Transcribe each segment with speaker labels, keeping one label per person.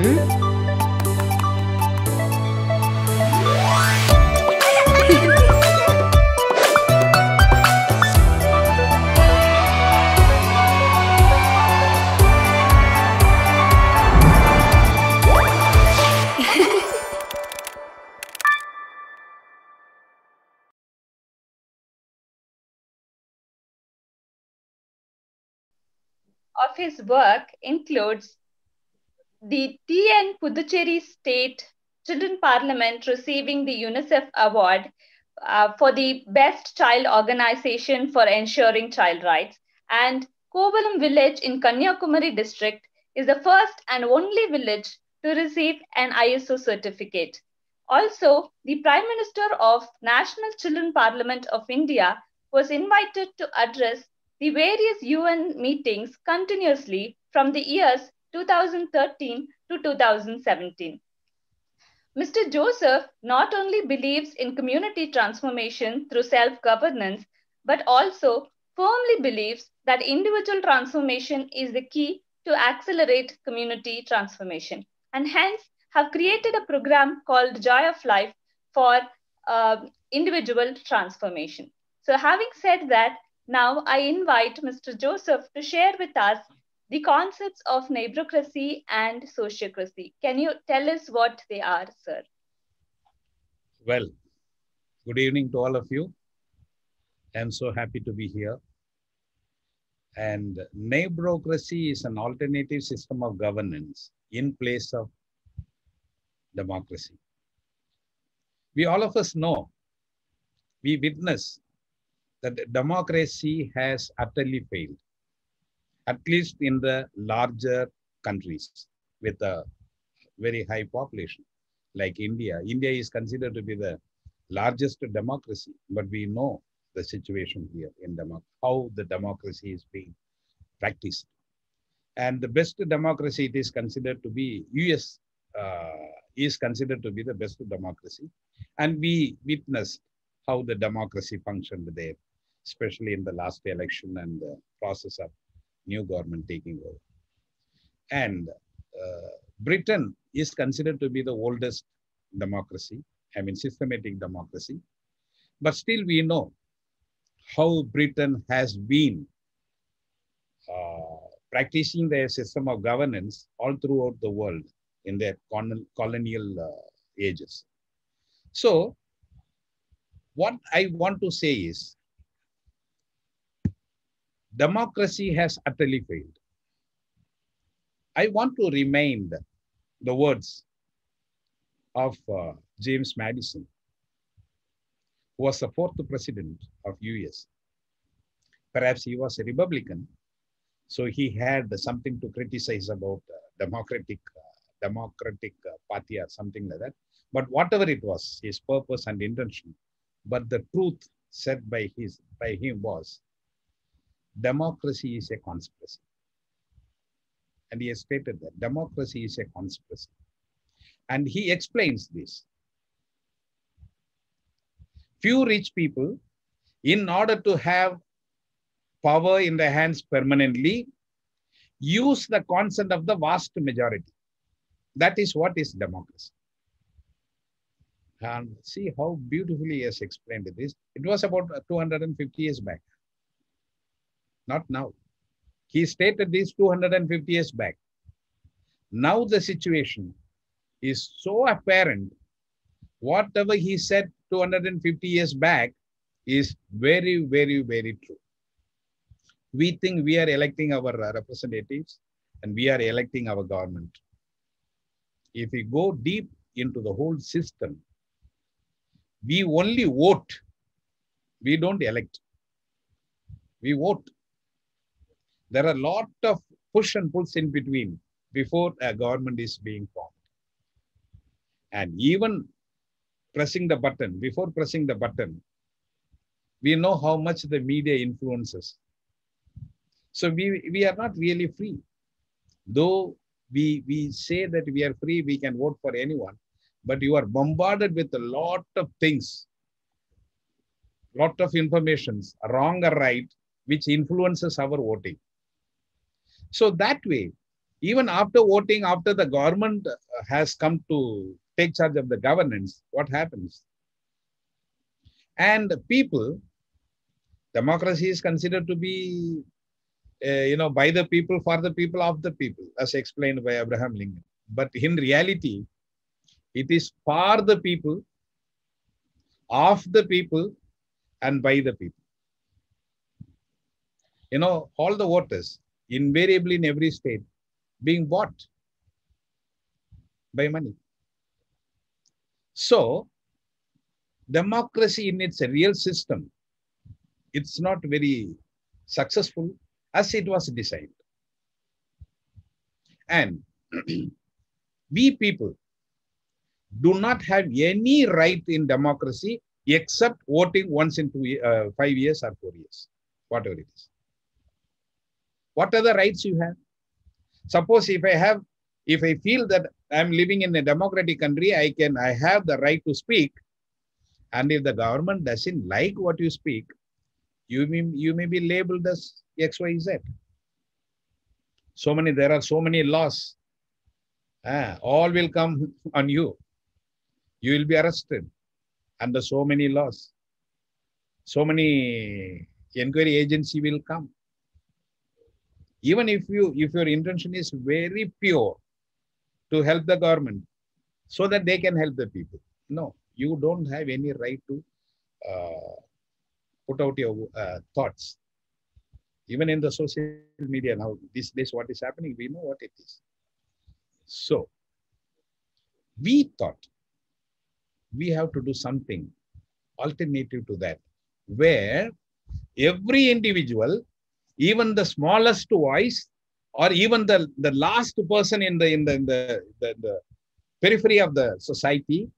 Speaker 1: Of his work includes the T.N. Puducherry State Children Parliament receiving the UNICEF Award for the Best Child Organization for Ensuring Child Rights, and Kovalam village in Kanyakumari district is the first and only village to receive an ISO certificate. Also, the Prime Minister of National Children Parliament of India was invited to address the various UN meetings continuously from the years 2013 to 2017. Mr. Joseph not only believes in community transformation through self governance, but also firmly believes that individual transformation is the key to accelerate community transformation, and hence have created a program called Joy of Life for individual transformation. So, having said that, now I invite Mr. Joseph to share with us the concepts of neighborocracy and sociocracy. Can you tell us what they are, sir?
Speaker 2: Well, good evening to all of you. I'm so happy to be here. And neighborocracy is an alternative system of governance in place of democracy. We all of us know, we witness that democracy has utterly failed, at least in the larger countries with a very high population like India. India is considered to be the largest democracy, but we know the situation here in how the democracy is being practiced. And the best democracy it is considered to be, US is considered to be the best democracy. And we witnessed how the democracy functioned there, especially in the last election and the process of new government taking over. And Britain is considered to be the oldest democracy, systematic democracy. But still we know how Britain has been practicing their system of governance all throughout the world in their colonial ages. So what I want to say is, democracy has utterly failed. I want to remind the words of James Madison, who was the fourth president of US. Perhaps he was a Republican, so he had something to criticize about Democratic Party or something like that. But whatever it was, his purpose and intention, but the truth said by him was, democracy is a conspiracy. And he has stated that democracy is a conspiracy. And he explains this. Few rich people, in order to have power in their hands permanently, use the consent of the vast majority. That is what is democracy. And see how beautifully he has explained this. It was about 250 years back. Not now. He stated this 250 years back. Now the situation is so apparent. Whatever he said 250 years back is very, very, very true. We think we are electing our representatives and we are electing our government. If we go deep into the whole system, we only vote. We don't elect. We vote. There are a lot of push and pulls in between before a government is being formed. And even pressing the button, before pressing the button, we know how much the media influences. So we are not really free. Though we say that we are free, we can vote for anyone, but you are bombarded with a lot of things, lot of informations, wrong or right, which influences our voting. So that way, Even after voting, after the government has come to take charge of the governance, what happens? And people, democracy is considered to be, by the people, for the people, of the people, as explained by Abraham Lincoln. But in reality, it is for the people, of the people, and by the people. All the voters, invariably in every state, being bought by money. So, democracy in its real system, it's not very successful as it was designed. And we people do not have any right in democracy except voting once in 5 years or 4 years, whatever it is. What are the rights you have? Suppose if I feel that I'm living in a democratic country, I have the right to speak. And if the government doesn't like what you speak, you may be labeled as XYZ. There are so many laws. All will come on you. You will be arrested under so many laws. So many inquiry agency will come. Even if your intention is very pure to help the government so that they can help the people. No, you don't have any right to put out your thoughts. Even in the social media now, these days, what is happening, we know what it is. So, we thought we have to do something alternative to that, where every individual, even the smallest voice, or even the last person in the periphery of the society,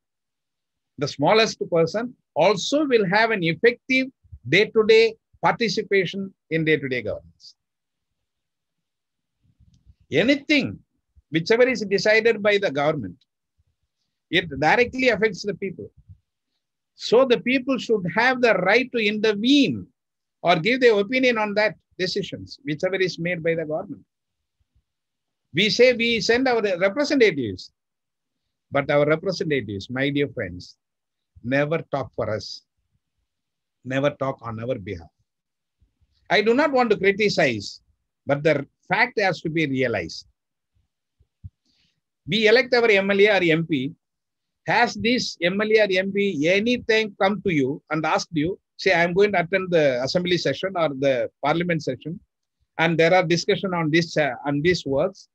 Speaker 2: the smallest person also will have an effective day-to-day participation in day-to-day governance. Anything, whichever is decided by the government, it directly affects the people. So the people should have the right to intervene or give their opinion on that decisions, whichever is made by the government. We say we send our representatives, but our representatives, my dear friends, never talk for us, never talk on our behalf. I do not want to criticize, but the fact has to be realized. We elect our MLA or MP. Has this MLA or MP anything come to you and asked you, say, I'm going to attend the assembly session or the parliament session, and there are discussion on these works,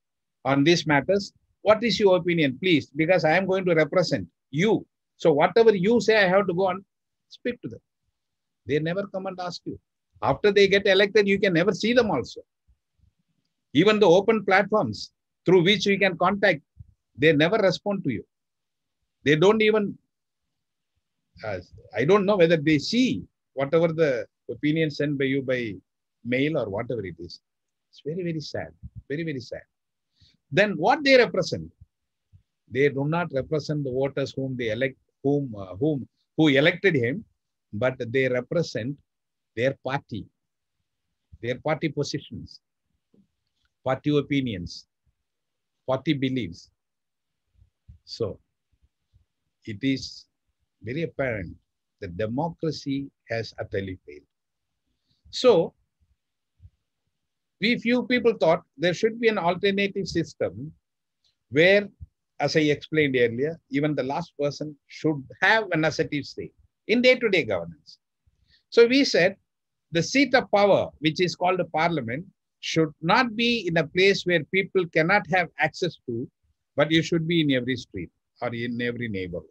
Speaker 2: on these matters. What is your opinion, please? Because I am going to represent you. So whatever you say, I have to go and speak to them. They never come and ask you. After they get elected, you can never see them also. Even the open platforms through which you can contact, they never respond to you. They don't even, I don't know whether they see whatever the opinion sent by you by mail or whatever it is. It's very, very sad. Very, very sad. Then what they represent? They do not represent the voters whom they elect, who elected him, but they represent their party positions, party opinions, party beliefs. So it is very apparent that democracy has utterly failed. So few people thought there should be an alternative system where, as I explained earlier, even the last person should have an assertive say in day-to-day governance. So we said the seat of power, which is called the parliament, should not be in a place where people cannot have access to, but it should be in every street or in every neighborhood.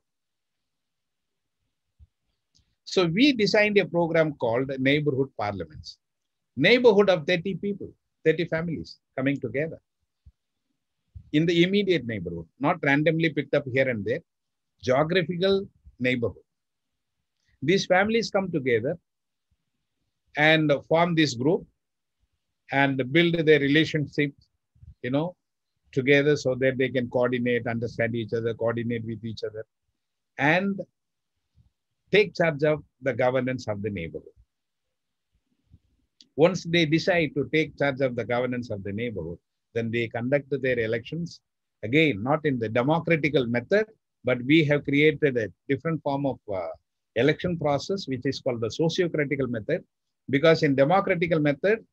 Speaker 2: So we designed a program called Neighborhood Parliaments. Neighborhood of 30 people, 30 families coming together in the immediate neighborhood, not randomly picked up here and there, geographical neighborhood. These families come together and form this group and build their relationships, together so that they can coordinate, understand each other, coordinate with each other, and take charge of the governance of the neighborhood. Once they decide to take charge of the governance of the neighborhood, Then they conduct their elections. Again, not in the democratical method, but we have created a different form of election process, which is called the socio-critical method. Because in democratical method,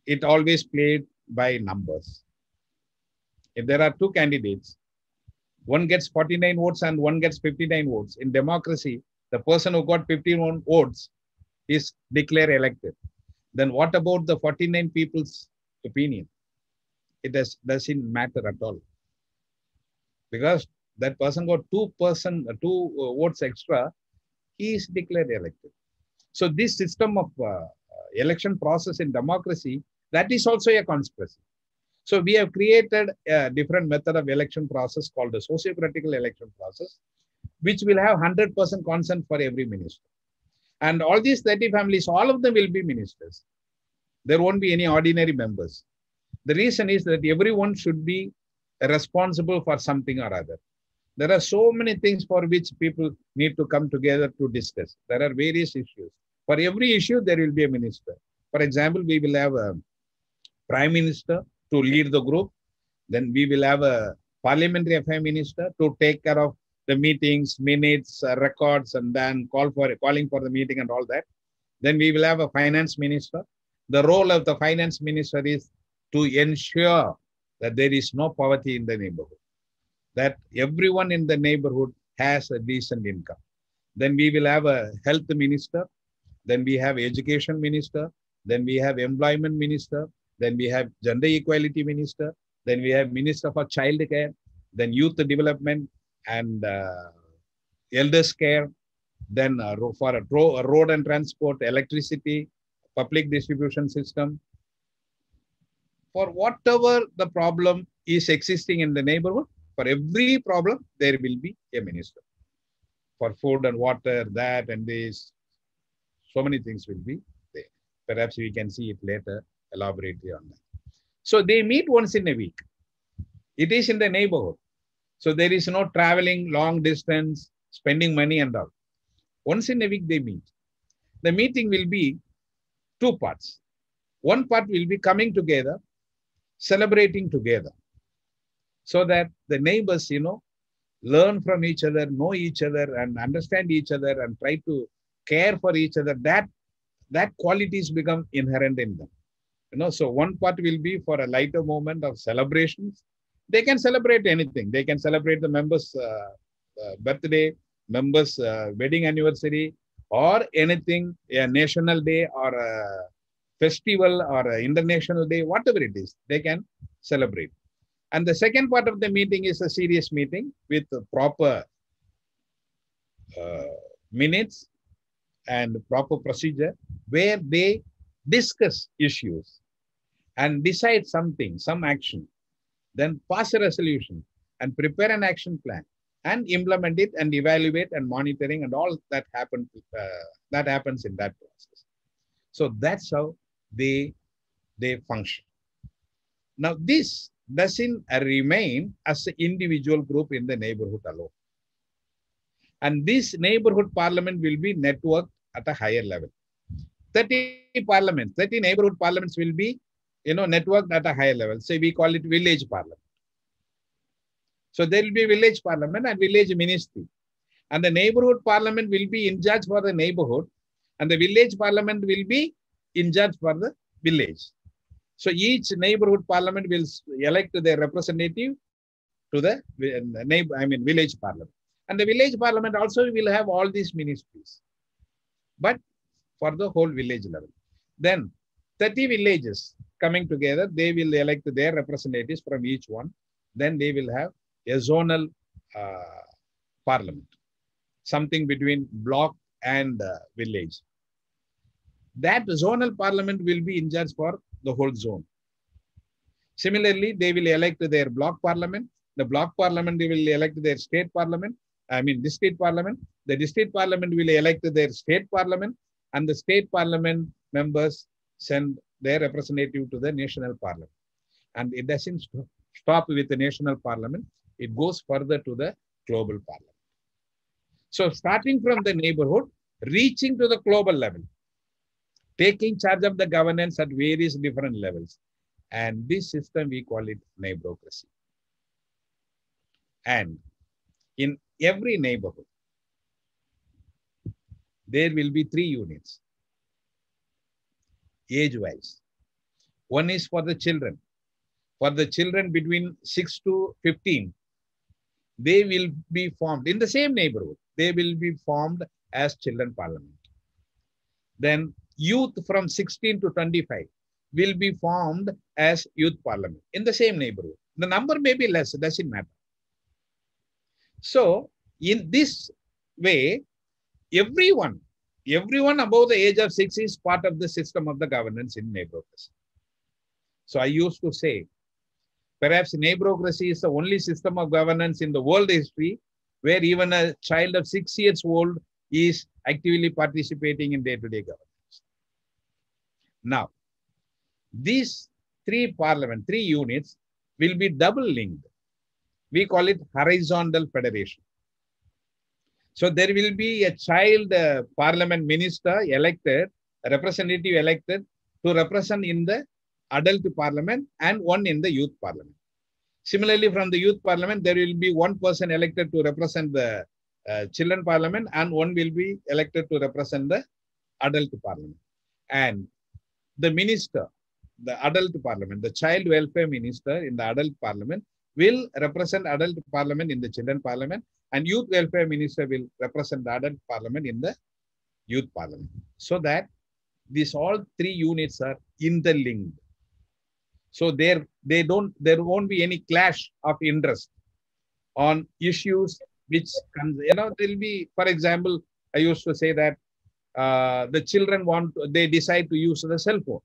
Speaker 2: it always played by numbers. If there are two candidates, one gets 49 votes and one gets 59 votes. In democracy, the person who got 51 votes is declared elected. Then what about the 49 people's opinion? It doesn't matter at all. Because that person got two votes extra, he is declared elected. So this system of election process in democracy, that is also a conspiracy. So we have created a different method of election process called the socio-critical election process, which will have 100% consent for every minister. And all these 30 families, all of them will be ministers. There won't be any ordinary members. The reason is that everyone should be responsible for something or other. There are so many things for which people need to come together to discuss. There are various issues. For every issue, there will be a minister. For example, we will have a prime minister to lead the group. Then we will have a parliamentary affairs minister to take care of the meetings, minutes, records, and then calling for the meeting and all that. Then we will have a finance minister. The role of the finance minister is to ensure that there is no poverty in the neighborhood, that everyone in the neighborhood has a decent income. Then we will have a health minister. Then we have education minister. Then we have employment minister. Then we have gender equality minister. Then we have minister for child care. Then youth development and elders care. Then for a road and transport, electricity, public distribution system. For whatever the problem is existing in the neighborhood, for every problem, there will be a minister. For food and water, that and this, so many things will be there. Perhaps we can see it later, elaborately on that. So they meet once in a week. It is in the neighborhood. So there is no traveling long distance, spending money and all. Once in a week they meet. The meeting will be two parts. One part will be coming together, celebrating together, so that the neighbors, learn from each other, know each other and understand each other and try to care for each other. That qualities become inherent in them. So one part will be for a lighter moment of celebrations. They can celebrate anything. They can celebrate the members' birthday, members' wedding anniversary, or anything, a national day or a festival or an international day, whatever it is, they can celebrate. And the second part of the meeting is a serious meeting with proper minutes and proper procedure where they discuss issues and decide something, some action, then pass a resolution and prepare an action plan and implement it and evaluate and monitoring and all that happens in that process. So that's how they function. Now, this doesn't remain as an individual group in the neighborhood alone. And this neighborhood parliament will be networked at a higher level. 30 neighborhood parliaments will be, networked at a higher level. Say we call it village parliament. So there will be village parliament and village ministry. And the neighborhood parliament will be in charge for the neighborhood. And the village parliament will be in charge for the village. So each neighborhood parliament will elect their representative to the village parliament. And the village parliament also will have all these ministries, but for the whole village level. Then 30 villages coming together, they will elect their representatives from each one. Then they will have a zonal parliament, something between block and village. That zonal parliament will be in charge for the whole zone. Similarly, they will elect their block parliament. The block parliament, they will elect their state parliament. District parliament. The district parliament will elect their state parliament, and the state parliament members send their representative to the national parliament. And it doesn't stop with the national parliament. It goes further to the global parliament. So starting from the neighborhood, reaching to the global level, taking charge of the governance at various different levels. And this system, we call it neighborocracy. And in every neighborhood, there will be 3 units, age-wise. One is for the children. For the children between 6 to 15, they will be formed in the same neighborhood. They will be formed as children parliament. Then youth from 16 to 25 will be formed as youth parliament in the same neighborhood. The number may be less, it doesn't matter. So in this way, everyone above the age of 6 is part of the system of the governance in neighborhoods. So I used to say, perhaps neighborocracy is the only system of governance in the world history where even a child of 6 years old is actively participating in day-to-day governance. Now, these 3 units will be double linked. We call it horizontal federation. So there will be a child parliament minister elected, a representative elected to represent in the adult parliament and one in the youth parliament. Similarly, from the youth parliament, there will be one person elected to represent the children parliament and one will be elected to represent the adult parliament. And the minister, the adult parliament, the child welfare minister in the adult parliament will represent adult parliament in the children parliament, and youth welfare minister will represent the adult parliament in the youth parliament. So that these all 3 units are interlinked. So there won't be any clash of interest on issues which comes, there will be, for example, I used to say that the children they decide to use the cell phone.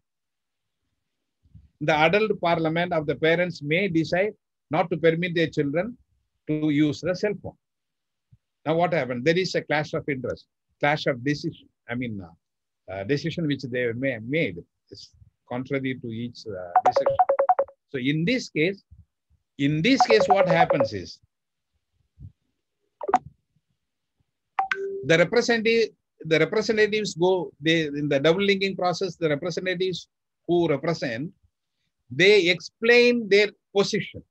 Speaker 2: The adult parliament of the parents may decide not to permit their children to use the cell phone. Now what happened? There is a clash of interest, clash of decision. I mean, decision which they may have made is contrary to each decision. So in this case, what happens is the representatives go, in the double linking process, the representatives who represent, they explain their position.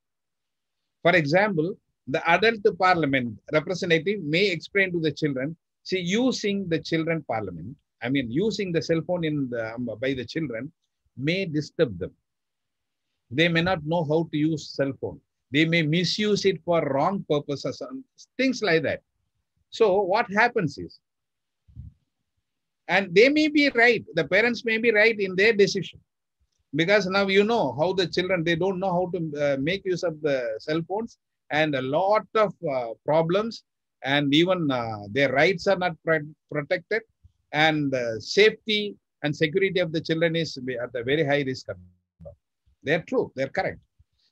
Speaker 2: For example, the adult parliament representative may explain to the children, see, using the children parliament, using the cell phone by the children may disturb them. They may not know how to use cell phone. They may misuse it for wrong purposes and things like that. So what happens is, and they may be right, the parents may be right in their decision, because now you know how the children, they don't know how to make use of the cell phones, and a lot of problems, and even their rights are not protected, and safety and security of the children is at a very high risk. They're true, they're correct.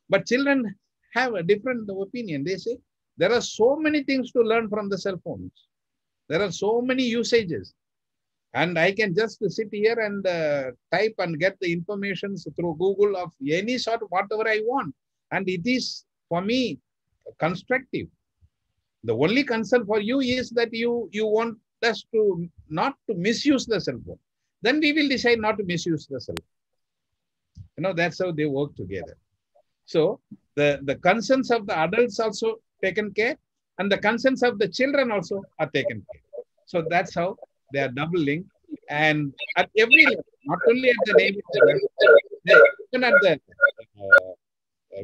Speaker 2: But children have a different opinion. They say, there are so many things to learn from the cell phones. There are so many usages. And I can just sit here and type and get the information through Google of any sort, whatever I want. And it is, for me, constructive. The only concern for you is that you want us to not to misuse the cell phone. Then we will decide not to misuse the cell phone. That's how they work together. So the concerns of the adults also taken care, and the concerns of the children also are taken care. So that's how they are double linked. And at every level, not only at the neighborhood level, even at the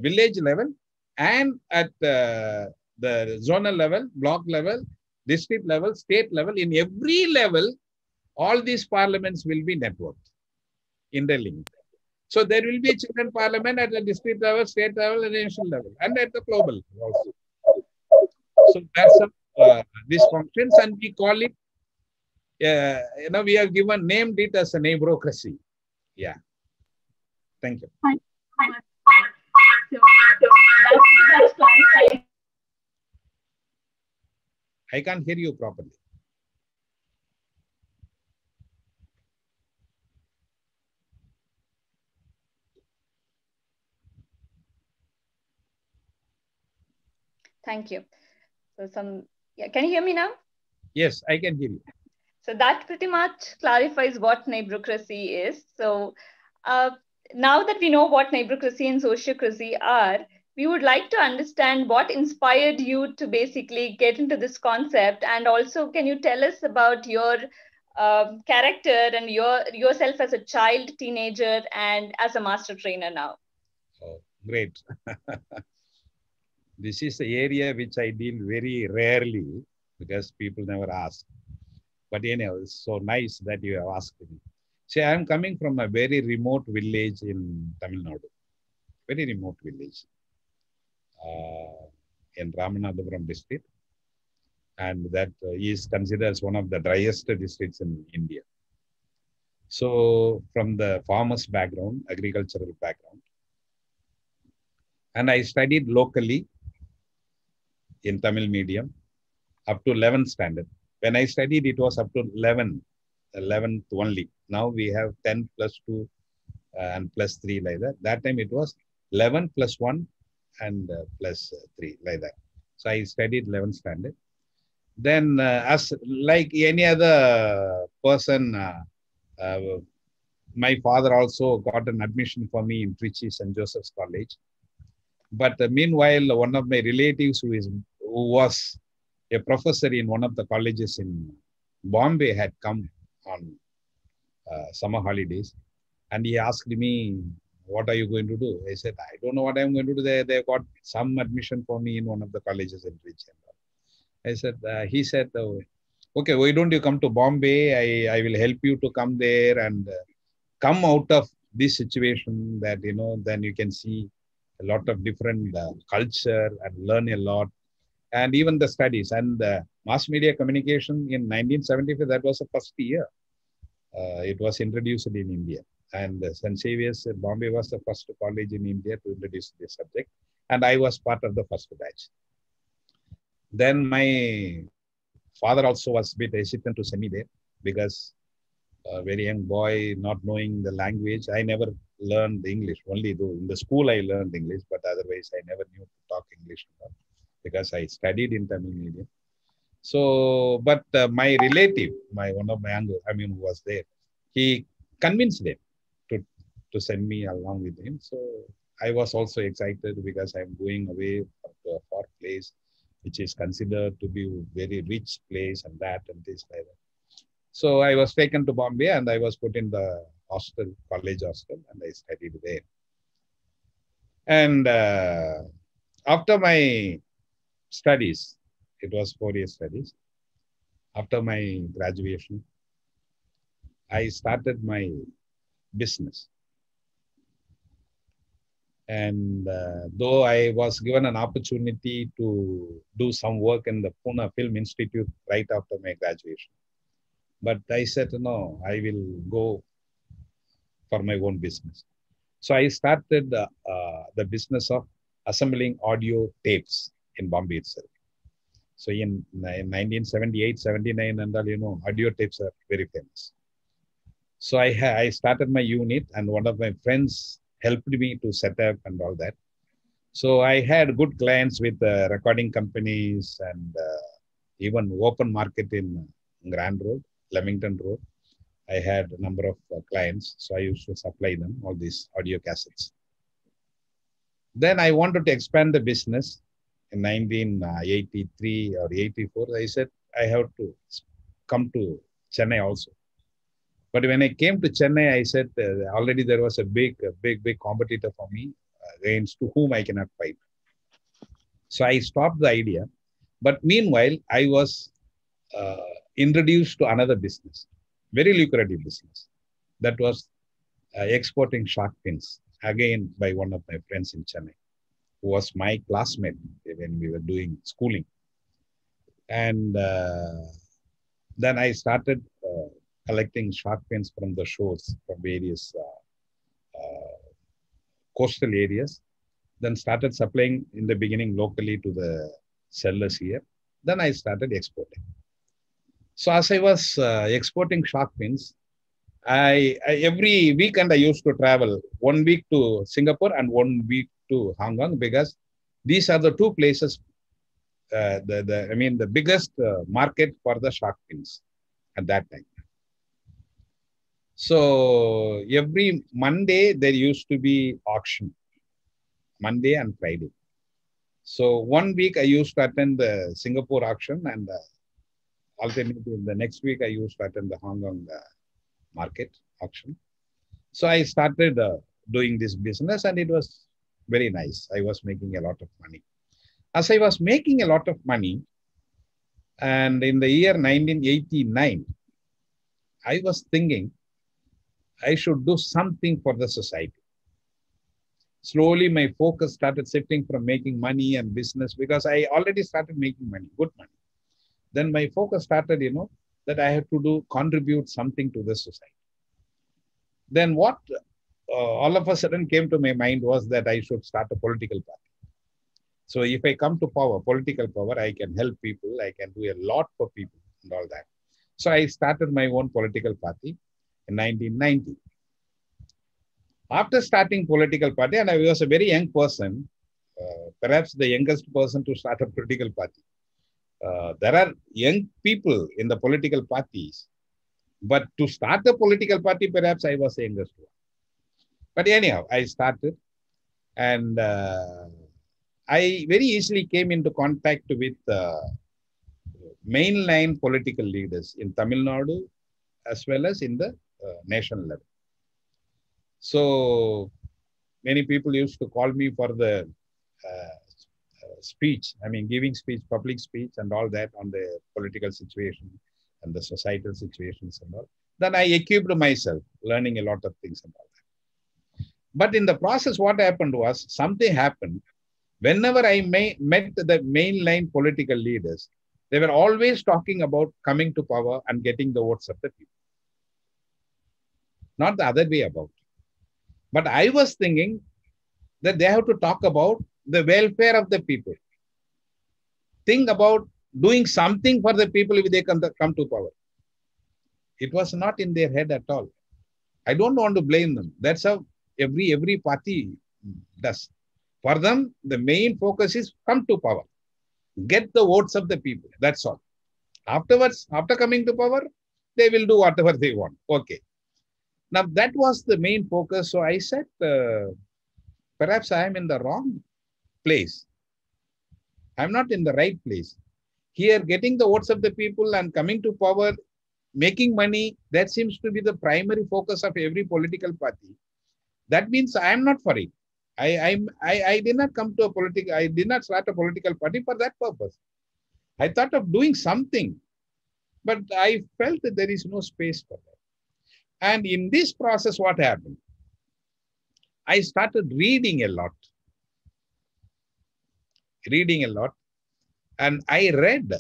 Speaker 2: village level, and at the zonal level, block level, district level, state level, in every level, all these parliaments will be networked, interlinked. So there will be a children parliament at the district level, state level, and national level, and at the global level also. So that's how this functions, and we call it, we have named it as a neighborocracy. Yeah. Thank you. I can't hear you properly.
Speaker 1: Thank you. So can you hear me now?
Speaker 2: Yes, I can hear you.
Speaker 1: So that pretty much clarifies what neighborocracy is. So now that we know what neurocracy and sociocracy are, we would like to understand what inspired you to basically get into this concept. And also, can you tell us about your character and yourself as a child, teenager, and as a master trainer now?
Speaker 2: Oh, great. This is the area which I deal very rarely because people never ask. But anyhow, it's so nice that you have asked me. See, I am coming from a very remote village in Tamil Nadu, very remote village in Ramanathapuram district. And that is considered as one of the driest districts in India. So from the farmer's background, agricultural background, and I studied locally in Tamil medium up to 11th standard. When I studied, it was up to 11th only. Now we have 10 plus 2 and plus 3 like that. That time it was 11 plus 1 and plus 3 like that. So I studied 11th standard. Then as like any other person, my father also got an admission for me in Trichy St. Joseph's College. But meanwhile, one of my relatives who was a professor in one of the colleges in Bombay had come on summer holidays. And he asked me, what are you going to do? I said, I don't know what I'm going to do. They got some admission for me in one of the colleges in Trichy. I said, he said, okay, why don't you come to Bombay? I will help you to come there and come out of this situation that, then you can see a lot of different culture and learn a lot. And even the studies and mass media communication in 1975, that was the first year. It was introduced in India. And St. Xavier's, Bombay was the first college in India to introduce this subject. And I was part of the first batch. Then my father also was a bit hesitant to send me there because a very young boy, not knowing the language. I never learned English, only though in the school I learned English, but otherwise I never knew to talk English because I studied in Tamil medium. So, but my relative, one of my uncle, who was there, he convinced them to send me along with him. So I was also excited because I'm going away to a far place, which is considered to be a very rich place and that and this like that. So I was taken to Bombay and I was put in the hostel, college hostel, and I studied there. And after my studies, it was 4 year studies. After my graduation, I started my business. And though I was given an opportunity to do some work in the Pune Film Institute right after my graduation, but I said, no, I will go for my own business. So I started the business of assembling audio tapes in Bombay itself. So in 1978, 79, and all, audio tapes are very famous. So I started my unit, and one of my friends helped me to set up and all that. So I had good clients with recording companies and even open market in Grand Road, Leamington Road. I had a number of clients, so I used to supply them all these audio cassettes. Then I wanted to expand the business. In 1983 or 84, I said, I have to come to Chennai also. But when I came to Chennai, I said, already there was a big competitor for me against whom I cannot fight. So I stopped the idea. But meanwhile, I was introduced to another business, very lucrative business. That was exporting shark fins, again by one of my friends in Chennai, who was my classmate when we were doing schooling. And then I started collecting shark fins from the shores, from various coastal areas. Then started supplying in the beginning locally to the sellers here. Then I started exporting. So as I was exporting shark fins, I every weekend I used to travel 1 week to Singapore and 1 week to Hong Kong, because these are the two places, the biggest market for the shark fins at that time. So every Monday there used to be auction, Monday and Friday. So 1 week I used to attend the Singapore auction, and alternatively the next week I used to attend the Hong Kong market auction. So I started doing this business, and it was very nice. I was making a lot of money. As I was making a lot of money, and in the year 1989, I was thinking I should do something for the society. Slowly, my focus started shifting from making money and business, because I already started making money, good money. Then my focus started, that I had to contribute something to the society. Then what all of a sudden came to my mind was that I should start a political party. So if I come to power, political power, I can help people, I can do a lot for people and all that. So I started my own political party in 1990. After starting political party, and I was a very young person, perhaps the youngest person to start a political party. There are young people in the political parties, but to start a political party, perhaps I was the youngest one. But anyhow, I started, and I very easily came into contact with mainline political leaders in Tamil Nadu as well as in the national level. So many people used to call me for the speech, giving speech, public speech and all that on the political situation and the societal situations and all. Then I equipped myself, learning a lot of things and all that. But in the process, what happened was, something happened. Whenever I met the mainline political leaders, they were always talking about coming to power and getting the votes of the people. Not the other way about. But I was thinking that they have to talk about the welfare of the people. Think about doing something for the people if they come to power. It was not in their head at all. I don't want to blame them. That's how every party does. For them, the main focus is come to power. Get the votes of the people. That's all. Afterwards, after coming to power, they will do whatever they want. Okay. Now, that was the main focus. So I said, perhaps I am in the wrong place. I'm not in the right place. Here, getting the votes of the people and coming to power, making money, that seems to be the primary focus of every political party. That means I am not for it. I did not come to I did not start a political party for that purpose. I thought of doing something, but I felt that there is no space for that. And in this process, what happened? I started reading a lot. And I read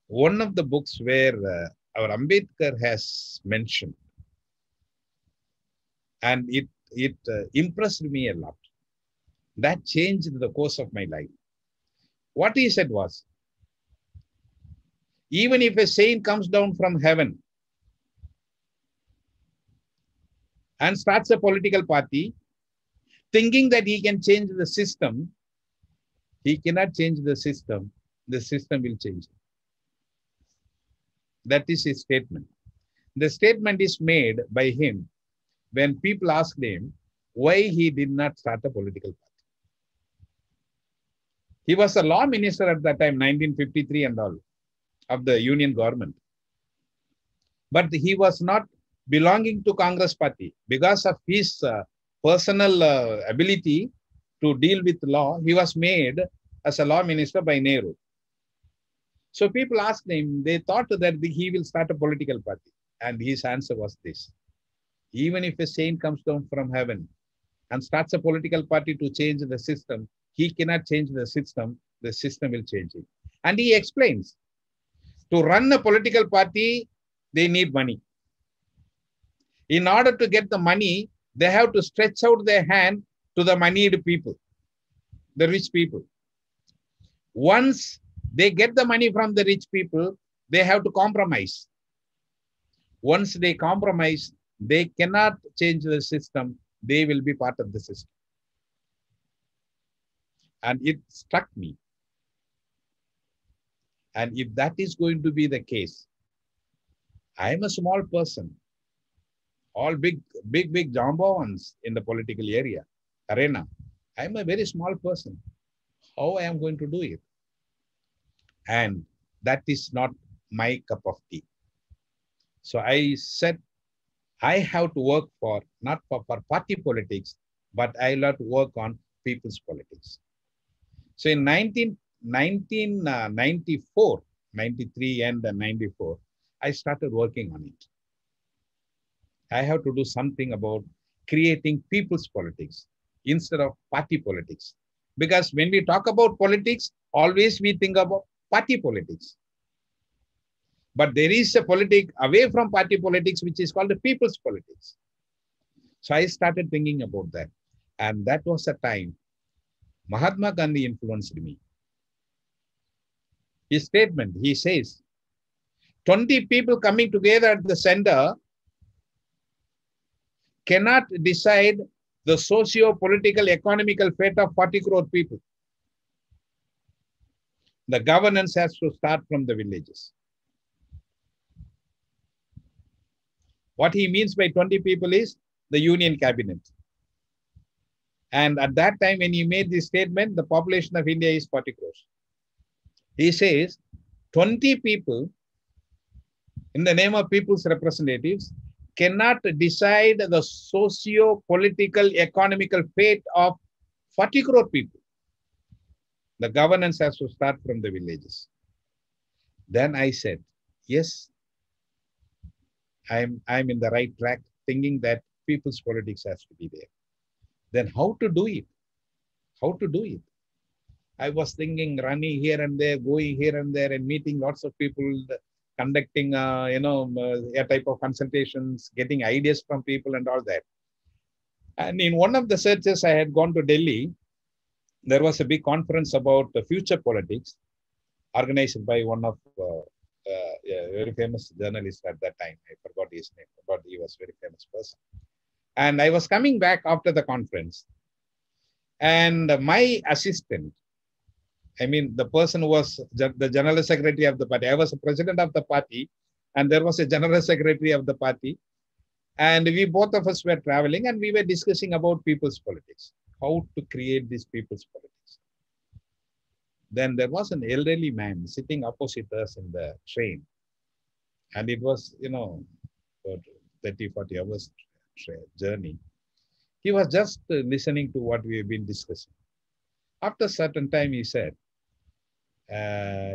Speaker 2: one of the books where our Ambedkar has mentioned. And it impressed me a lot. That changed the course of my life. What he said was, even if a saint comes down from heaven and starts a political party, thinking that he can change the system, he cannot change the system will change. That is his statement. The statement is made by him when people asked him why he did not start a political party. He was a law minister at that time, 1953 and all, of the union government. But he was not belonging to Congress party. Because of his personal ability to deal with law, he was made as a law minister by Nehru. So people asked him, they thought that he will start a political party. And his answer was this: even if a saint comes down from heaven and starts a political party to change the system, he cannot change the system will change it. And he explains, to run a political party, they need money. In order to get the money, they have to stretch out their hand to the moneyed people, the rich people. Once they get the money from the rich people, they have to compromise. Once they compromise, they cannot change the system. They will be part of the system. And it struck me. And if that is going to be the case, I am a small person. all big jambawans in the political arena. I'm a very small person. How I am going to do it? And that is not my cup of tea. So I said, I have to work not for party politics, but I'll have to work on people's politics. So in 1994, 93 and 94, I started working on it. I have to do something about creating people's politics instead of party politics. Because when we talk about politics, always we think about party politics. But there is a politic away from party politics, which is called the people's politics. So I started thinking about that. And that was the time Mahatma Gandhi influenced me. His statement, he says, 20 people coming together at the center cannot decide the socio-political, economical fate of 40 crore people. The governance has to start from the villages. What he means by 20 people is the union cabinet. And at that time, when he made this statement, the population of India is 40 crores. He says 20 people in the name of people's representatives cannot decide the socio-political, economical fate of 40 crore people. The governance has to start from the villages. Then I said, yes, I'm in the right track, thinking that people's politics has to be there. Then how to do it? How to do it? I was thinking, running here and there, going here and there, and meeting lots of people, conducting, a type of consultations, getting ideas from people and all that. And in one of the searches, I had gone to Delhi. There was a big conference about the future politics organized by one of a very famous journalist at that time. I forgot his name, but he was a very famous person. And I was coming back after the conference, and my assistant, I mean, the person who was the general secretary of the party, I was the president of the party, and there was a general secretary of the party. And we both of us were traveling, and we were discussing about people's politics, how to create this people's politics. Then there was an elderly man sitting opposite us in the train. And it was, 30, 40 hours journey. He was just listening to what we have been discussing. After a certain time, he said,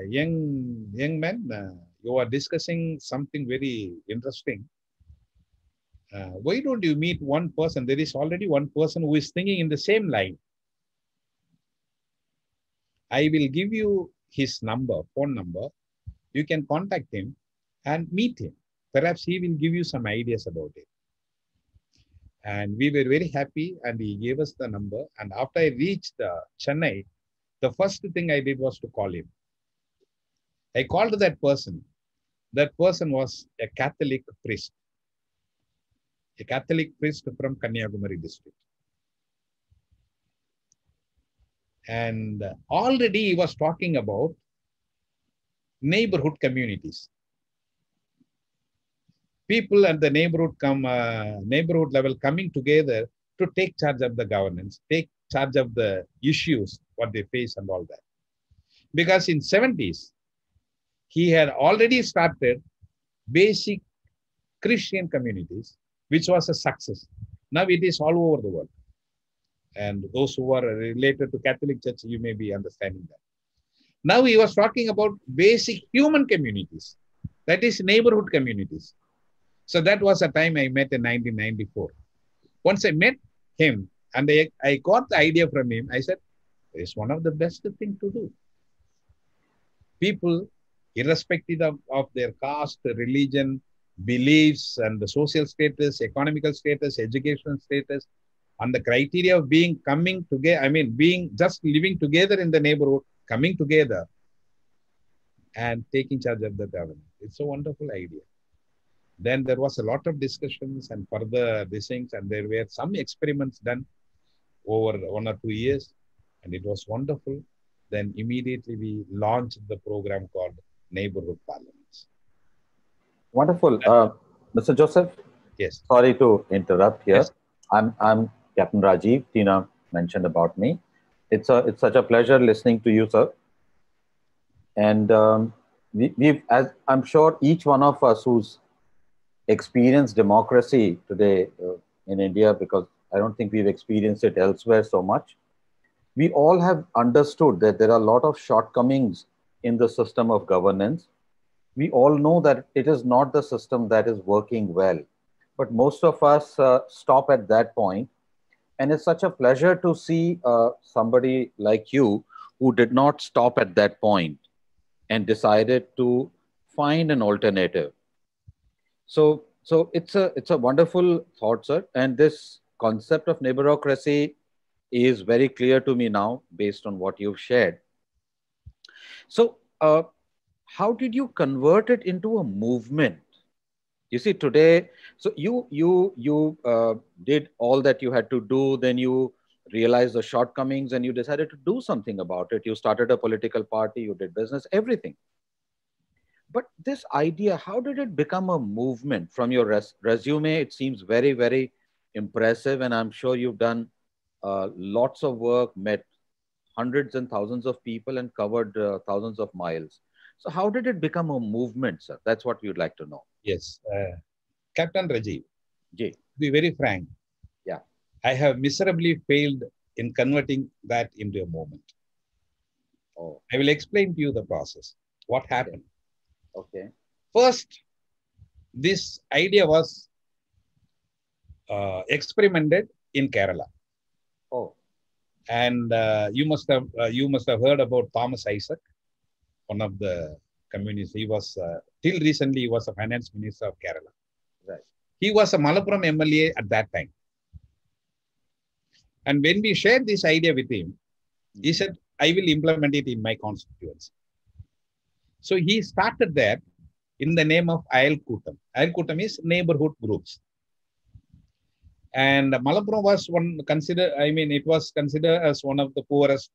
Speaker 2: young man, you are discussing something very interesting. Why don't you meet one person? There is already one person who is thinking in the same line. I will give you his number, phone number. You can contact him and meet him. Perhaps he will give you some ideas about it. And we were very happy, and he gave us the number. And after I reached Chennai, the first thing I did was to call him. I called that person. That person was a Catholic priest. A Catholic priest from Kanyakumari district. And already he was talking about neighborhood communities. People at the neighborhood level coming together to take charge of the governance, take charge of the issues, what they face and all that. Because in 70s, he had already started basic Christian communities, which was a success. Now it is all over the world. And those who are related to Catholic Church, you may be understanding that. Now he was talking about basic human communities, that is neighborhood communities. So that was a time I met in 1994. Once I met him and I got the idea from him, I said, it's one of the best things to do. People, irrespective of their caste, religion, beliefs, and the social status, economical status, educational status, and the criteria of coming together, being just living together in the neighborhood, coming together and taking charge of the government. It's a wonderful idea. Then there was a lot of discussions and further things, and there were some experiments done over 1 or 2 years, and it was wonderful. Then immediately we launched the program called Neighborhood Parliaments.
Speaker 3: Wonderful. Mr. Joseph,
Speaker 2: Yes.
Speaker 3: Sorry to interrupt here.
Speaker 2: Yes.
Speaker 3: I'm Captain Rajiv. Tina mentioned about me. It's such a pleasure listening to you, sir. And we've, as I'm sure each one of us who's experienced democracy today in India, because I don't think we've experienced it elsewhere so much, we all have understood that there are a lot of shortcomings in the system of governance. We all know that it is not the system that is working well, but most of us stop at that point. And it's such a pleasure to see somebody like you who did not stop at that point and decided to find an alternative. So it's a wonderful thought, sir. And this concept of neighborocracy is very clear to me now based on what you've shared. So how did you convert it into a movement? You see today, so you did all that you had to do, then you realized the shortcomings and you decided to do something about it. You started a political party, you did business, everything. But this idea, how did it become a movement? From your resume, it seems very, very impressive. And I'm sure you've done lots of work, met hundreds and thousands of people, and covered thousands of miles. So, how did it become a movement, sir? That's what we would like to know.
Speaker 2: Yes. Captain Rajiv,
Speaker 3: Jay.
Speaker 2: to be very frank,
Speaker 3: Yeah.
Speaker 2: I have miserably failed in converting that into a movement.
Speaker 3: Oh,
Speaker 2: I will explain to you the process. What happened?
Speaker 3: okay.
Speaker 2: First, this idea was experimented in Kerala.
Speaker 3: Oh,
Speaker 2: And you must have heard about Thomas Isaac, one of the communists. He was till recently he was a finance minister of Kerala.
Speaker 3: right.
Speaker 2: He was a Malappuram MLA at that time. And when we shared this idea with him, he said, "I will implement it in my constituency." So he started there in the name of Ayalkootam. Ayalkootam is neighborhood groups. And Malappuram was it was considered as one of the poorest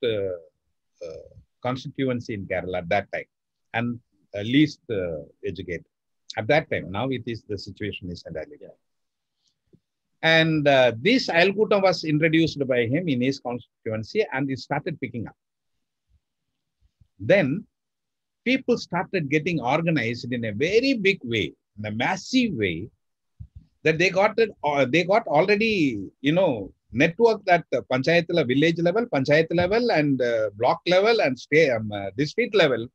Speaker 2: constituency in Kerala at that time, and least educated at that time. Now the situation is entirely different. And this Ayalkootam was introduced by him in his constituency, and it started picking up. Then people started getting organized in a very big way, in a massive way, that they got already, network at panchayat level, village level, panchayat level, and block level, and district level.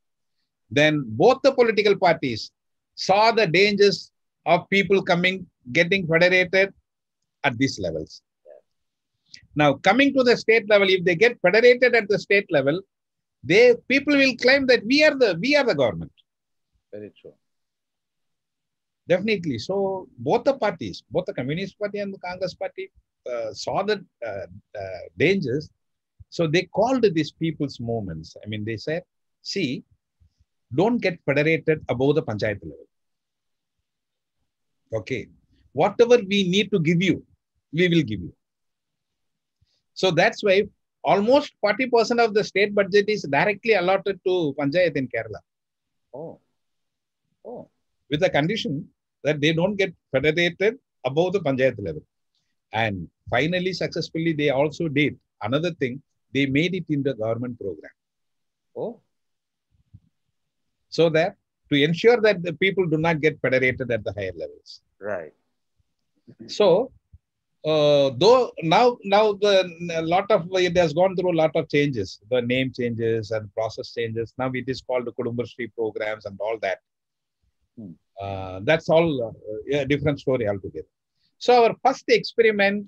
Speaker 2: Then both the political parties saw the dangers of people getting federated at these levels. Now, coming to the state level, if they get federated at the state level, people will claim that we are the government.
Speaker 3: Very true.
Speaker 2: Definitely. So both the parties, both the Communist Party and the Congress Party, saw the dangers. So they called these people's movements. I mean, they said, "See, don't get federated above the panchayat level. Okay, whatever we need to give you, we will give you." So that's why almost 40% of the state budget is directly allotted to panchayat in Kerala.
Speaker 3: Oh.
Speaker 2: With the condition that they don't get federated above the panchayat level. And finally, successfully, they also did another thing. They made it in the government program.
Speaker 3: Oh.
Speaker 2: So that to ensure that the people do not get federated at the higher levels.
Speaker 3: Right.
Speaker 2: So, though now it has gone through a lot of changes. The name changes and process changes. Now it is called the Kudumbashree programs and all that. That's all a different story altogether. So our first experiment,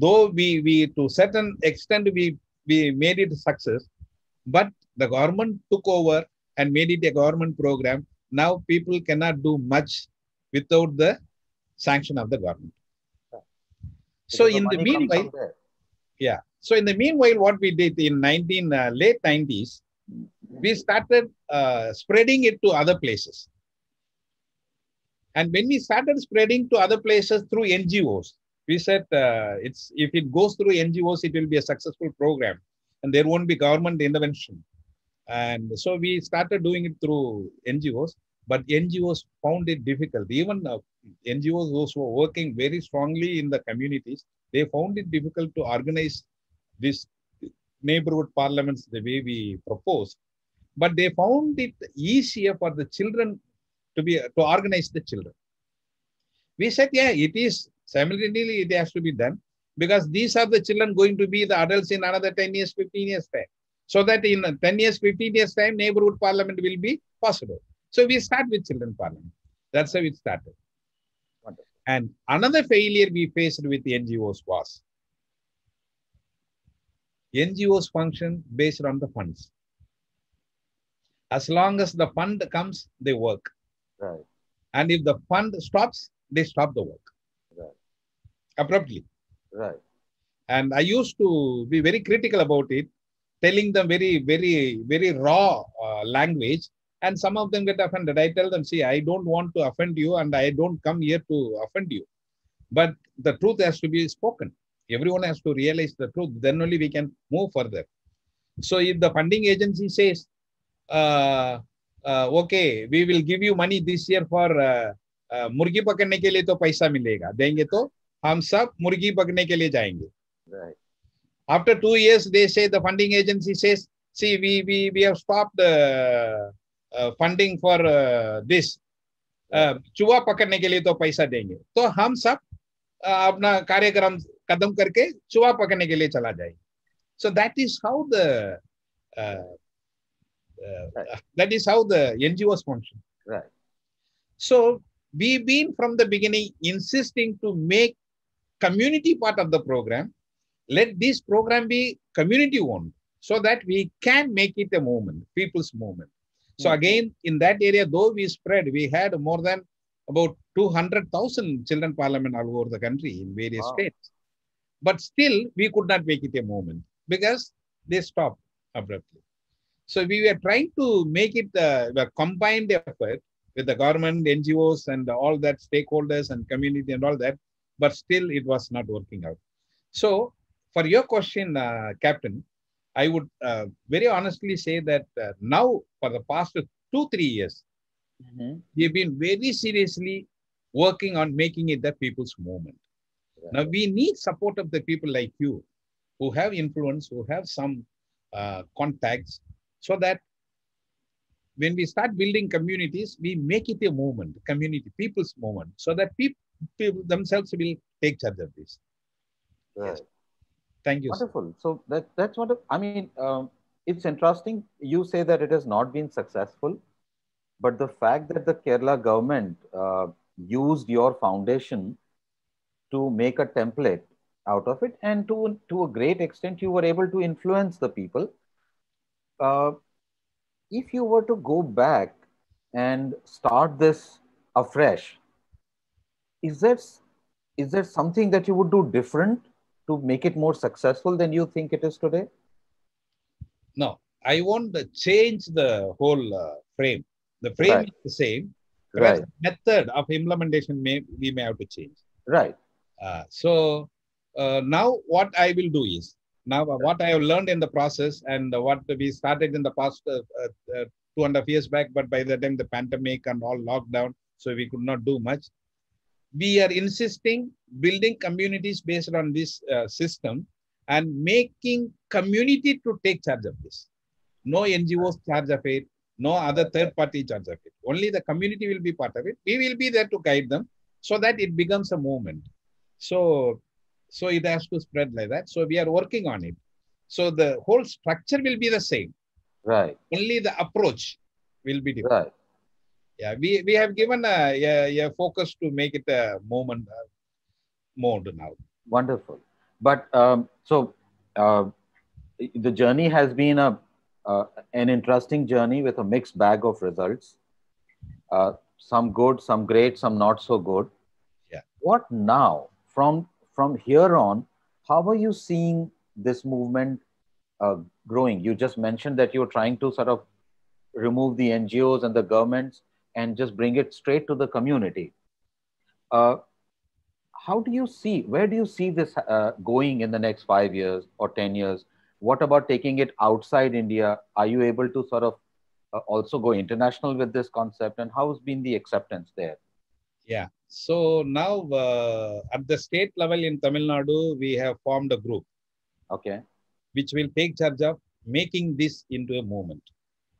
Speaker 2: though we to certain extent we made it a success, but the government took over and made it a government program. Now people cannot do much without the sanction of the government. So in the meanwhile, So in the meanwhile, what we did in late 90s, we started spreading it to other places. And when we started spreading to other places through NGOs, we said if it goes through NGOs, it will be a successful program and there won't be government intervention. And so we started doing it through NGOs, but NGOs found it difficult. Even NGOs, those who were working very strongly in the communities, they found it difficult to organize this neighborhood parliaments the way we proposed. But they found it easier for the children to organize the children. We said, yeah, it is simultaneously it has to be done because these are the children going to be the adults in another 10 years, 15 years time. So that in 10 years, 15 years time, neighborhood parliament will be possible. So we start with children parliament. That's how it started.
Speaker 3: Wonderful.
Speaker 2: And another failure we faced with the NGOs was NGOs function based on the funds. As long as the fund comes, they work.
Speaker 3: Right.
Speaker 2: And if the fund stops, they stop the work.
Speaker 3: Right.
Speaker 2: Abruptly.
Speaker 3: Right.
Speaker 2: And I used to be very critical about it, telling them very raw language. And some of them get offended. I tell them, see, I don't want to offend you and I don't come here to offend you. But the truth has to be spoken. Everyone has to realize the truth. Then only we can move further. So if the funding agency says, okay, we will give you money this year for मुर्गी पकड़ने के लिए तो पैसा मिलेगा, देंगे तो हम सब मुर्गी पकड़ने के लिए जाएंगे.
Speaker 3: Right.
Speaker 2: After 2 years, they say the funding agency says, see, we have stopped funding for this. चूहा पकड़ने के लिए तो पैसा देंगे, तो हम सब अपना कार्यक्रम खत्म करके चूहा पकड़ने के लिए चला जाएंगे. So that is how the NGOs function.
Speaker 3: Right.
Speaker 2: So we've been from the beginning insisting to make community part of the program. Let this program be community owned so that we can make it a movement, people's movement. So again, in that area, though we spread, we had more than about 200,000 children parliament all over the country in various states. But still, we could not make it a movement because they stopped abruptly. So we were trying to make it a combined effort with the government, NGOs, and all that stakeholders and community and all that, but still it was not working out. So for your question, Captain, I would very honestly say that now for the past 2-3 years, we've been very seriously working on making it the people's movement. Right. Now we need support of the people like you who have influence, who have some contacts, so that when we start building communities, we make it a movement, community, people's movement, so that people themselves will take charge of this.
Speaker 3: Right.
Speaker 2: Yes. Thank you.
Speaker 3: Wonderful. So that's wonderful. I mean, it's interesting. You say that it has not been successful, but the fact that the Kerala government used your foundation to make a template out of it, and to a great extent, you were able to influence the people. If you were to go back and start this afresh, is there something that you would do different to make it more successful than you think it is today?
Speaker 2: No, I want to change the whole frame. The frame is the same, but the method of implementation we may have to change.
Speaker 3: Right.
Speaker 2: So now what I will do is, now what I have learned in the process and what we started in the past 2.5 years back, but by the time the pandemic and all lockdown, so we could not do much. We are insisting building communities based on this system and making community to take charge of this. No NGOs charge of it, no other third party charge of it. Only the community will be part of it. We will be there to guide them so that it becomes a movement. So it has to spread like that. So we are working on it. So the whole structure will be the same.
Speaker 3: Right.
Speaker 2: Only the approach will be different.
Speaker 3: Right.
Speaker 2: Yeah, we have given a focus to make it a movement mode now. Wonderful.
Speaker 3: But the journey has been an interesting journey with a mixed bag of results. Some good, some great, some not so good.
Speaker 2: Yeah.
Speaker 3: What now? From here on, how are you seeing this movement growing? You just mentioned that you're trying to sort of remove the NGOs and the governments and just bring it straight to the community. How do you see, where do you see this going in the next 5 years or 10 years? What about taking it outside India? Are you able to sort of also go international with this concept, and how has been the acceptance there?
Speaker 2: Yeah. So now at the state level in Tamil Nadu, we have formed a group.
Speaker 3: Okay.
Speaker 2: Which will take charge of making this into a movement.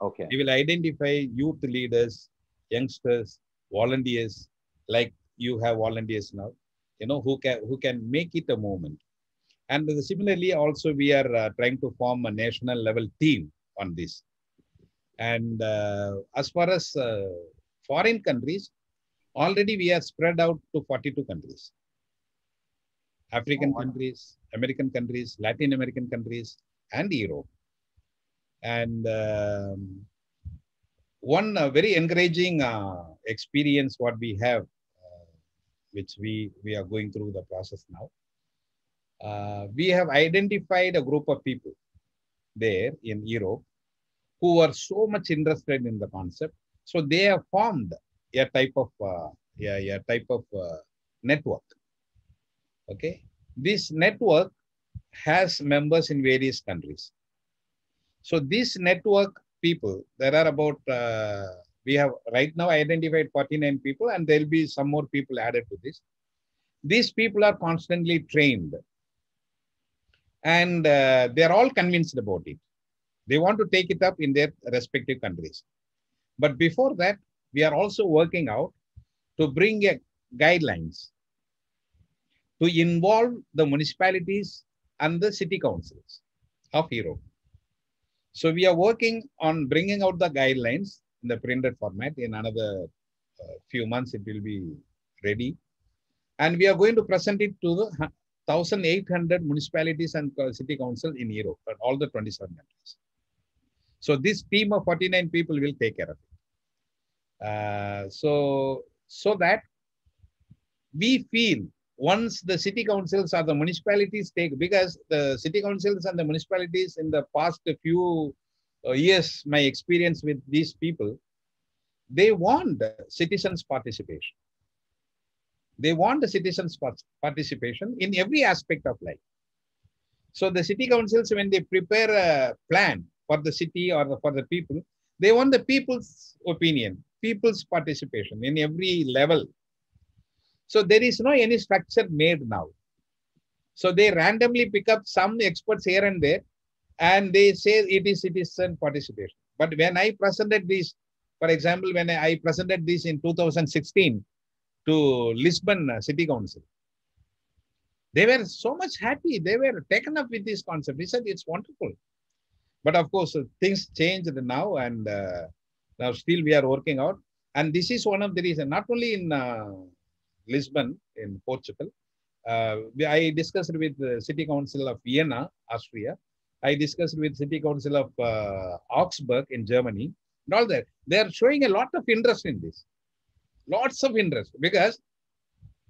Speaker 3: Okay.
Speaker 2: We will identify youth leaders, youngsters, volunteers, like you have volunteers now, who can make it a movement. And similarly, also we are trying to form a national level team on this. And as far as foreign countries, already we are spread out to 42 countries. African countries, American countries, Latin American countries, and Europe. And one very encouraging experience what we have, which we are going through the process now. We have identified a group of people there in Europe who are so much interested in the concept. So they have formed a type of network. Okay, this network has members in various countries. So this network people, there are about, we have right now identified 49 people, and there will be some more people added to this. These people are constantly trained, and they are all convinced about it. They want to take it up in their respective countries. But before that, we are also working out to bring guidelines to involve the municipalities and the city councils of Europe. So we are working on bringing out the guidelines in the printed format. In another few months, it will be ready. And we are going to present it to the 1,800 municipalities and city councils in Europe, at all the 27 countries. So this team of 49 people will take care of it. So that we feel once the city councils or the municipalities take, because the city councils and the municipalities in the past few years, my experience with these people, they want citizens' participation. They want the citizens' participation in every aspect of life. So the city councils, when they prepare a plan for the city or for the people, they want the people's opinion, people's participation in every level. So there is no any structure made now. So they randomly pick up some experts here and there, and they say it is citizen participation. But when I presented this, for example, when I presented this in 2016 to Lisbon City Council, they were so much happy. They were taken up with this concept. They said it's wonderful. But of course, things changed now, and now still we are working out. And this is one of the reasons, not only in Lisbon, in Portugal. I discussed with the City Council of Vienna, Austria. I discussed with City Council of Augsburg in Germany, and all that. They are showing a lot of interest in this. Lots of interest, because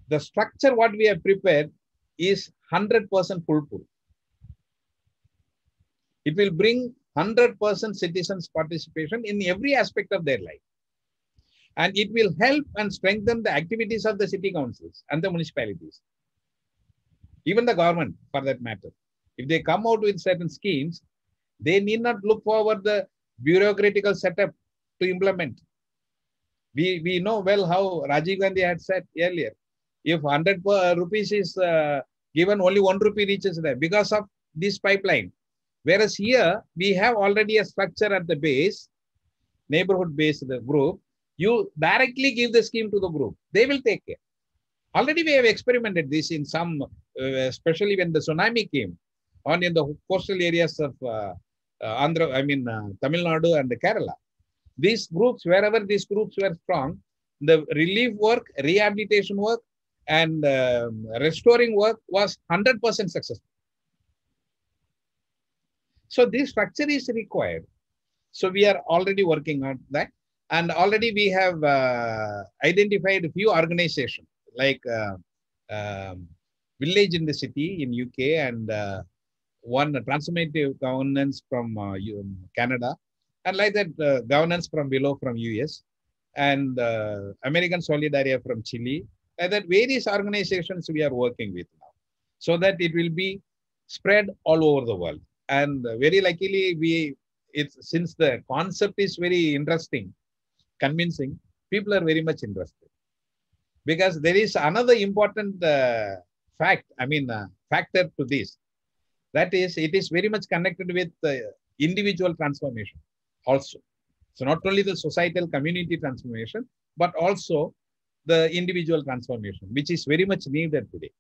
Speaker 2: the structure what we have prepared is 100% foolproof. It will bring 100% citizens' participation in every aspect of their life. And it will help and strengthen the activities of the city councils and the municipalities. Even the government, for that matter. If they come out with certain schemes, they need not look forward the bureaucratical setup to implement. We know well how Rajiv Gandhi had said earlier, if 100 rupees is given, only 1 rupee reaches there because of this pipeline. Whereas here, we have already a structure at the base, neighborhood-based group. You directly give the scheme to the group. They will take care. Already we have experimented this in some, especially when the tsunami came on in the coastal areas of Tamil Nadu and Kerala. These groups, wherever these groups were strong, the relief work, rehabilitation work, and restoring work was 100% successful. So this structure is required. So we are already working on that. And already we have identified a few organizations like Village in the City in UK, and one transformative governance from Canada, and like that governance from below from US, and American Solidaria from Chile, and that various organizations we are working with now, so that it will be spread all over the world. And very luckily, since the concept is very interesting, convincing, people are very much interested. Because there is another important factor to this. That is, it is very much connected with individual transformation also. So not only the societal community transformation, but also the individual transformation, which is very much needed today.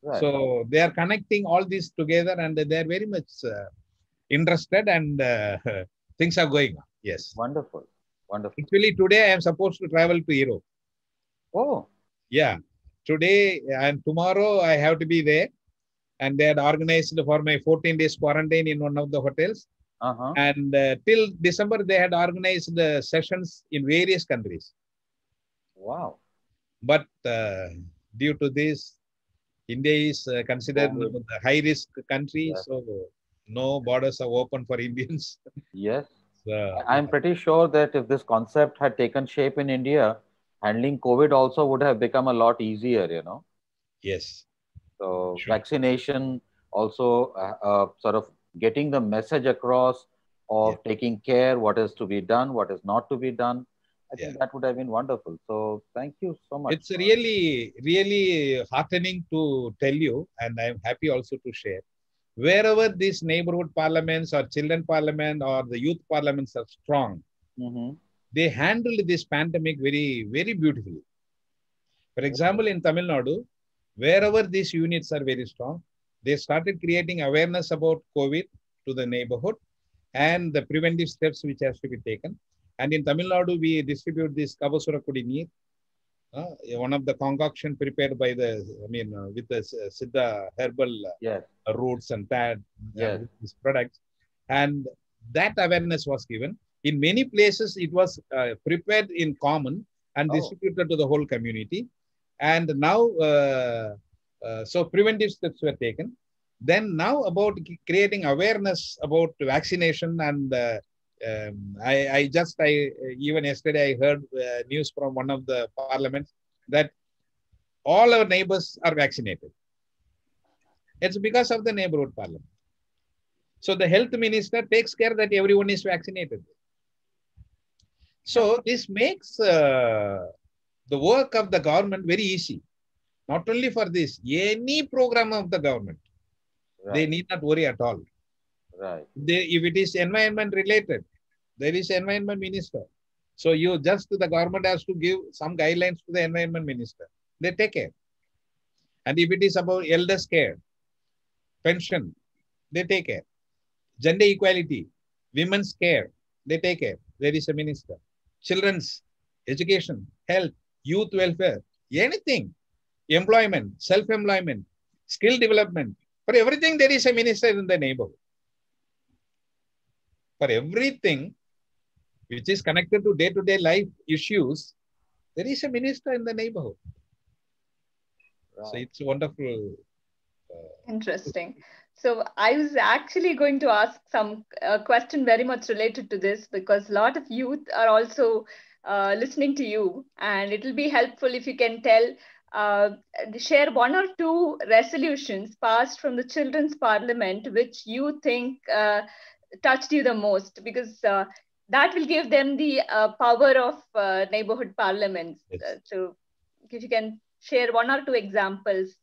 Speaker 2: Right. So they are connecting all this together, and they are very much interested, and things are going on. Yes.
Speaker 3: Wonderful. Wonderful.
Speaker 2: Actually, today I am supposed to travel to Europe.
Speaker 3: Oh.
Speaker 2: Yeah. Today and tomorrow I have to be there. And they had organized for my 14 days quarantine in one of the hotels. And till December, they had organized sessions in various countries.
Speaker 3: Wow.
Speaker 2: But due to this, India is considered a high-risk country. Yes. So no borders are open for Indians.
Speaker 3: Yes. I'm pretty sure that if this concept had taken shape in India, handling COVID also would have become a lot easier, you know.
Speaker 2: Yes.
Speaker 3: So vaccination also sort of getting the message across of taking care, what is to be done, what is not to be done. I think that would have been wonderful. So thank you so much.
Speaker 2: It's really, really heartening to tell you, and I'm happy also to share. Wherever these neighborhood parliaments or children parliament or the youth parliaments are strong, they handled this pandemic very, very beautifully. For example, in Tamil Nadu, wherever these units are very strong, they started creating awareness about COVID to the neighborhood and the preventive steps which has to be taken. And in Tamil Nadu, we distribute this Kavasura Kudineer, one of the concoction prepared by with the Siddha herbal roots and these products. And that awareness was given. In many places, it was prepared in common and distributed to the whole community. And now, so preventive steps were taken. Then now about creating awareness about vaccination, and even yesterday I heard news from one of the parliaments that all our neighbors are vaccinated. It's because of the neighborhood parliament. So the health minister takes care that everyone is vaccinated. So this makes the work of the government very easy. Not only for this, any program of the government, they need not worry at all.
Speaker 3: Right.
Speaker 2: If it is environment related, there is environment minister. So the government has to give some guidelines to the environment minister. They take care. And if it is about elders care, pension, they take care. Gender equality, women's care, they take care. There is a minister. Children's education, health, youth welfare, anything, employment, self-employment, skill development. For everything, there is a minister in the neighborhood. For everything which is connected to day-to-day life issues, there is a minister in the neighborhood. Right. So it's wonderful.
Speaker 1: Interesting. So I was actually going to ask some question very much related to this, because a lot of youth are also listening to you, and it will be helpful if you can share one or two resolutions passed from the Children's Parliament which you think touched you the most, because that will give them the power of neighborhood parliaments. Yes. So if you can share one or two examples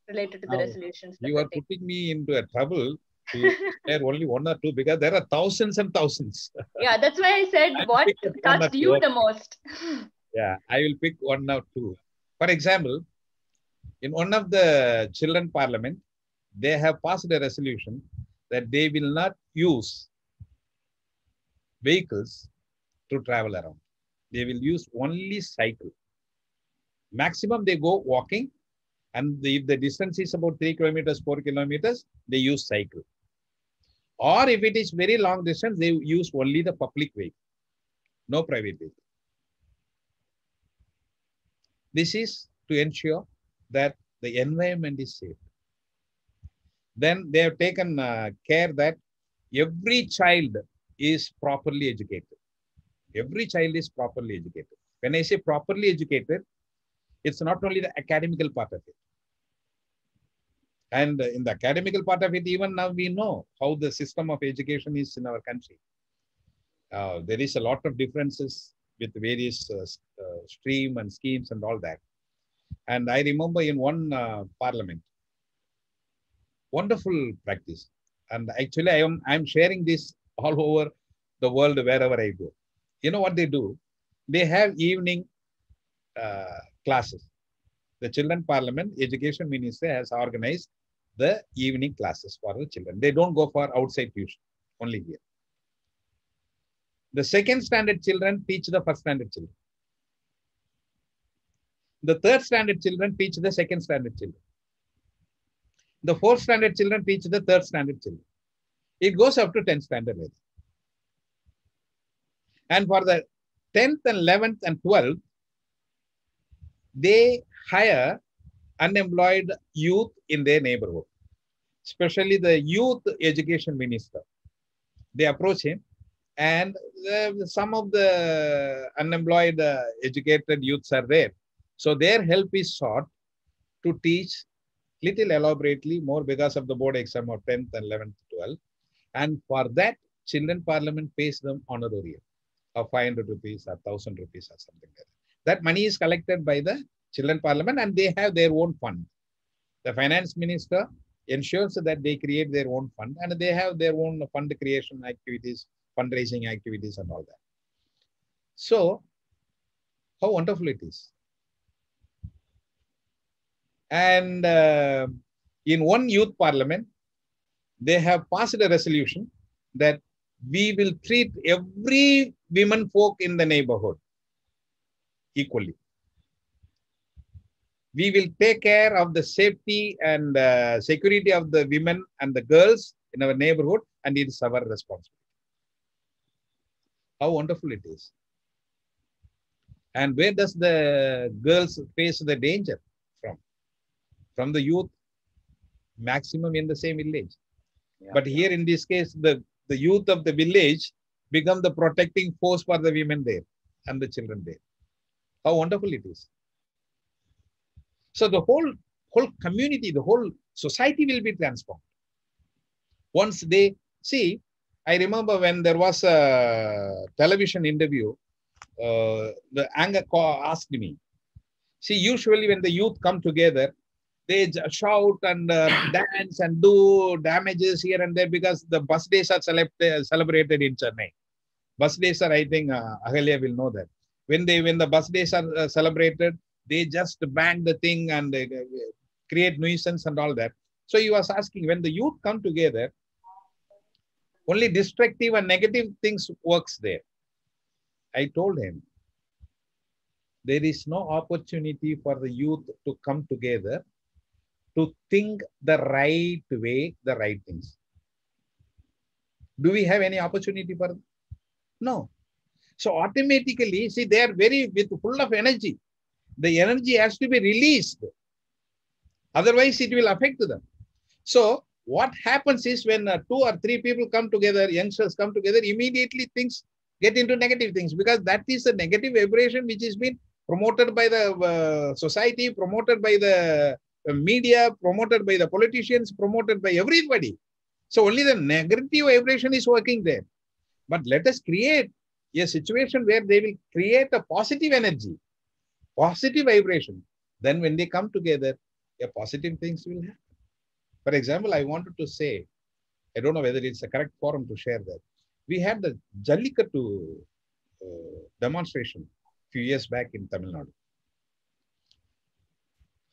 Speaker 1: related to the resolutions.
Speaker 2: You are putting me into a trouble to share only one or two, because there are thousands and thousands.
Speaker 1: Yeah, that's why I said what touched you the most.
Speaker 2: Yeah, I will pick one or two. For example, in one of the children parliament, they have passed a resolution that they will not use vehicles to travel around. They will use only cycle. Maximum they go walking, and if the distance is about 3 kilometers, 4 kilometers, they use cycle. Or if it is very long distance, they use only the public vehicle, no private vehicle. This is to ensure that the environment is safe. Then they have taken care that every child is properly educated. Every child is properly educated. When I say properly educated, it's not only the academical part of it. And in the academical part of it, even now we know how the system of education is in our country. There is a lot of differences with various stream and schemes and all that. And I remember in one parliament, wonderful practice. And actually, I'm sharing this all over the world wherever I go. You know what they do? They have evening classes. The Children Parliament Education Minister has organized the evening classes for the children. They don't go for outside tuition, only here. The second standard children teach the first standard children. The third standard children teach the second standard children. The fourth standard children teach the third standard children. It goes up to 10th standard level. And for the 10th and 11th and 12th, they hire unemployed youth in their neighborhood, especially the youth education minister. They approach him, and some of the unemployed educated youths are there. So their help is sought to teach little elaborately more because of the board exam of 10th and 11th, 12th. And for that, Children Parliament pays them honorarium of 500 rupees or 1,000 rupees or something like that. That money is collected by the Children Parliament and they have their own fund. The finance minister ensures that they create their own fund and they have their own fund creation activities, fundraising activities and all that. So, how wonderful it is. And in one youth parliament, they have passed a resolution that we will treat every women folk in the neighborhood equally. We will take care of the safety and security of the women and the girls in our neighborhood, and it is our responsibility. How wonderful it is. And where does the girls face the danger from? From the youth, maximum in the same village. Yeah, but here in this case, the youth of the village become the protecting force for the women there and the children there. How wonderful it is. So the whole community, the whole society will be transformed. Once they see, I remember when there was a television interview, the anchor asked me, see, usually when the youth come together, they shout and dance and do damages here and there because the bus days are celebrated in Chennai. Bus days are, I think, Ahalya will know that. When the bus days are celebrated, they just bang the thing and they create nuisance and all that. So he was asking, when the youth come together, only destructive and negative things works there. I told him, there is no opportunity for the youth to come together to think the right way, the right things. Do we have any opportunity for that? No. So automatically, see, they are full of energy. The energy has to be released. Otherwise, it will affect them. So what happens is when 2 or 3 people come together, youngsters come together, immediately things get into negative things because that is a negative vibration which has been promoted by the society, promoted by the media, promoted by the politicians, promoted by everybody. So only the negative vibration is working there. But let us create a situation where they will create a positive energy, positive vibration. Then when they come together, positive things will happen. For example, I wanted to say, I don't know whether it's the correct forum to share that. We had the Jallikattu demonstration a few years back in Tamil Nadu.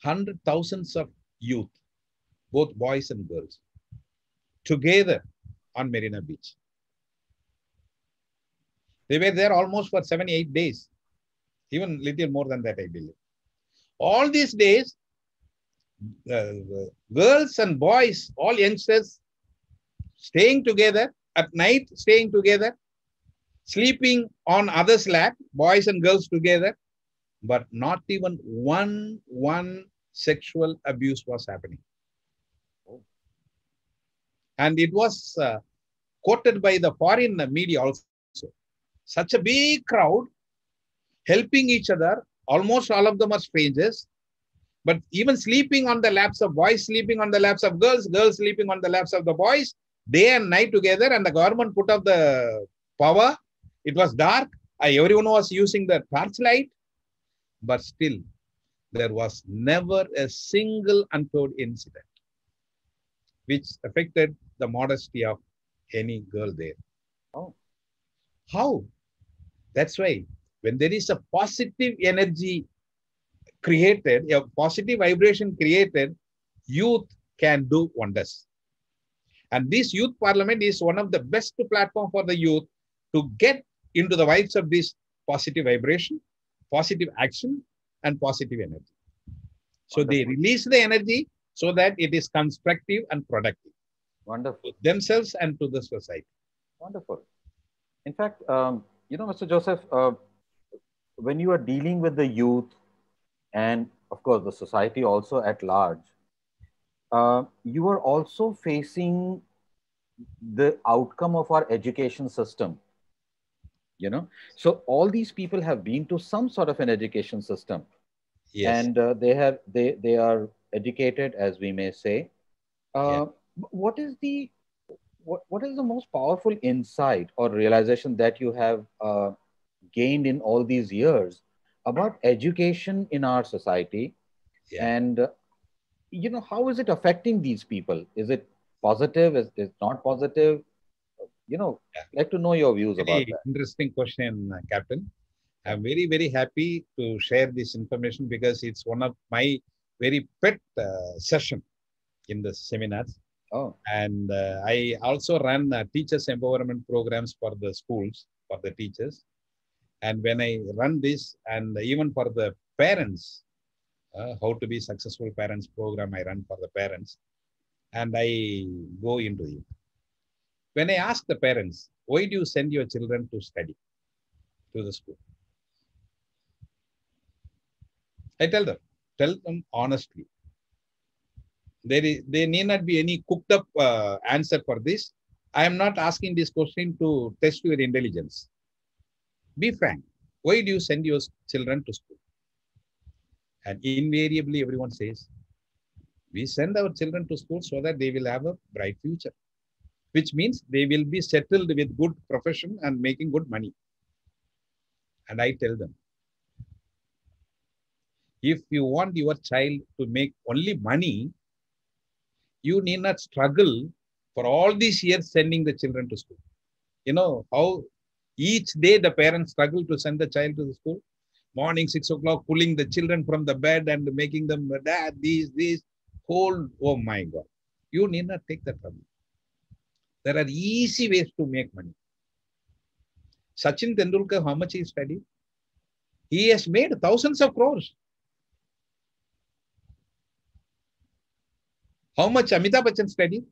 Speaker 2: 100,000s of youth, both boys and girls, together on Marina Beach. They were there almost for 7-8 days, even little more than that, I believe. All these days, girls and boys, all youngsters, staying together, at night staying together, sleeping on others' lap, boys and girls together, but not even one sexual abuse was happening. And it was quoted by the foreign media also. Such a big crowd helping each other, almost all of them are strangers, but even sleeping on the laps of boys, sleeping on the laps of girls, girls sleeping on the laps of the boys, day and night together, and the government put up the power. It was dark. Everyone was using the torchlight, but still there was never a single untoward incident which affected the modesty of any girl there.
Speaker 3: Oh.
Speaker 2: How? That's why when there is a positive energy created, a positive vibration created, youth can do wonders. And this youth parliament is one of the best platform for the youth to get into the vibes of this positive vibration, positive action, and positive energy. So
Speaker 3: Wonderful.
Speaker 2: they release the energy so that it is constructive and productive.
Speaker 3: Wonderful.
Speaker 2: To themselves and to the society.
Speaker 3: Wonderful. In fact, Mr. Joseph, when you are dealing with the youth and of course the society also at large, you are also facing the outcome of our education system. So all these people have been to some sort of an education system. Yes. And they are educated, as we may say. What is the most powerful insight or realization that you have gained in all these years about education in our society? And how is it affecting these people? Is it positive? Is it not positive? I'd like to know your views about that.
Speaker 2: Interesting question, Captain. I'm very, very happy to share this information because it's one of my very pet session in the seminars.
Speaker 3: Oh.
Speaker 2: And I also run teachers empowerment programs for the schools, for the teachers. And when I run this, and even for the parents, how to be successful parents program, I run for the parents. And I go into it. When I ask the parents, why do you send your children to study to the school? I tell them honestly. There need not be any cooked up answer for this. I am not asking this question to test your intelligence. Be frank. Why do you send your children to school? And invariably everyone says, we send our children to school so that they will have a bright future, which means they will be settled with good profession and making good money. And I tell them, if you want your child to make only money, you need not struggle for all these years sending the children to school. You know how each day the parents struggle to send the child to the school? Morning 6 o'clock, pulling the children from the bed and making them, dad, these, whole, oh my God. You need not take that trouble. There are easy ways to make money. Sachin Tendulkar, how much he studied? He has made thousands of crores. How much Amitabh Bachchan studied?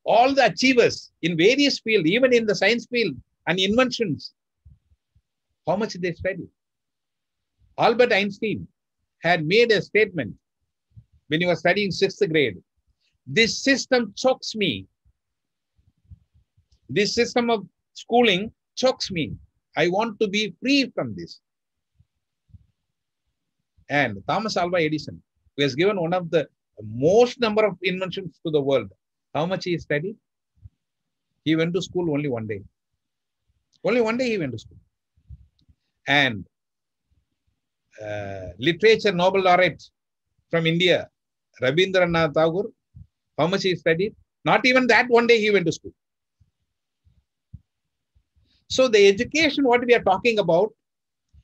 Speaker 2: All the achievers in various fields, even in the science field and inventions, how much they studied? Albert Einstein had made a statement when he was studying 6th grade. This system chokes me. This system of schooling chokes me. I want to be free from this. And Thomas Alva Edison, who has given one of the most number of inventions to the world, how much he studied? He went to school only one day. Only one day he went to school. And literature Nobel laureate from India, Rabindranath Tagore, how much he studied? Not even that one day he went to school. So the education, what we are talking about,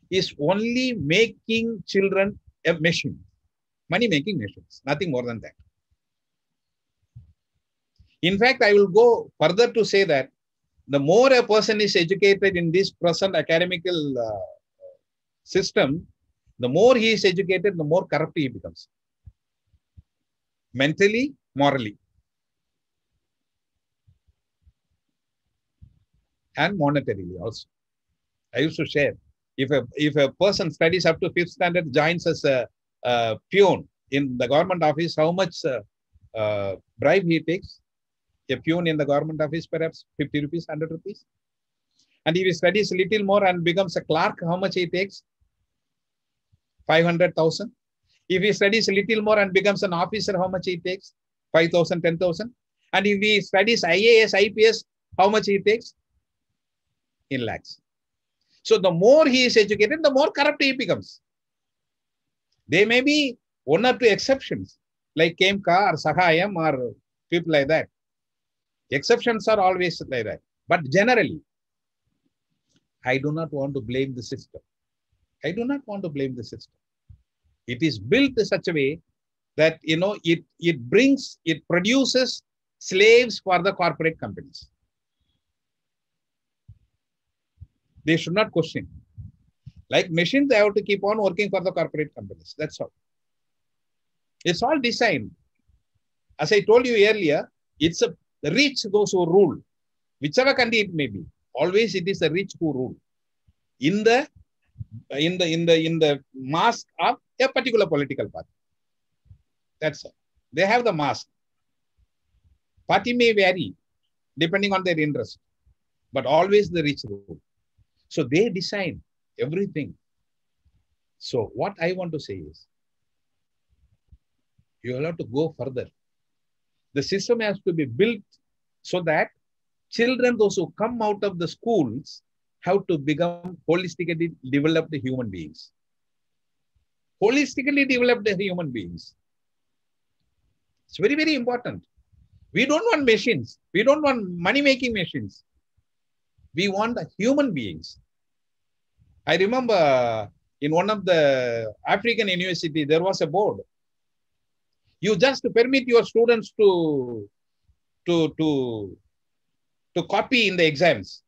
Speaker 2: is only making children a machine. Money-making machines, nothing more than that. In fact, I will go further to say that the more a person is educated in this present academical system, the more he is educated, the more corrupt he becomes. Mentally, morally. And monetarily also. I used to share, if a person studies up to 5th standard, joins as a peon in the government office, how much bribe he takes? A peon in the government office, perhaps 50 rupees, 100 rupees. And if he studies a little more and becomes a clerk, how much he takes? 500,000. If he studies a little more and becomes an officer, how much he takes? 5,000, 10,000. And if he studies IAS, IPS, how much he takes? In lakhs. So the more he is educated, the more corrupt he becomes. There may be one or two exceptions, like Kemka or Sahayam or people like that. Exceptions are always like that. But generally, I do not want to blame the system. I do not want to blame the system. It is built in such a way that, it produces slaves for the corporate companies. They should not question. Like machines, they have to keep on working for the corporate companies. That's all. It's all designed. As I told you earlier, it's the rich, those who rule. Whichever country it may be, always it is the rich who rule. In the mask of a particular political party. That's all. They have the mask. Party may vary depending on their interest, but always the rich rule. So they design everything. So what I want to say is, you will have to go further. The system has to be built so that children, those who come out of the schools, have to become holistically developed human beings. Holistically developed human beings. It's very, very important. We don't want machines. We don't want money-making machines. We want human beings. I remember in one of the African universities, there was a board. You just permit your students to copy in the exams.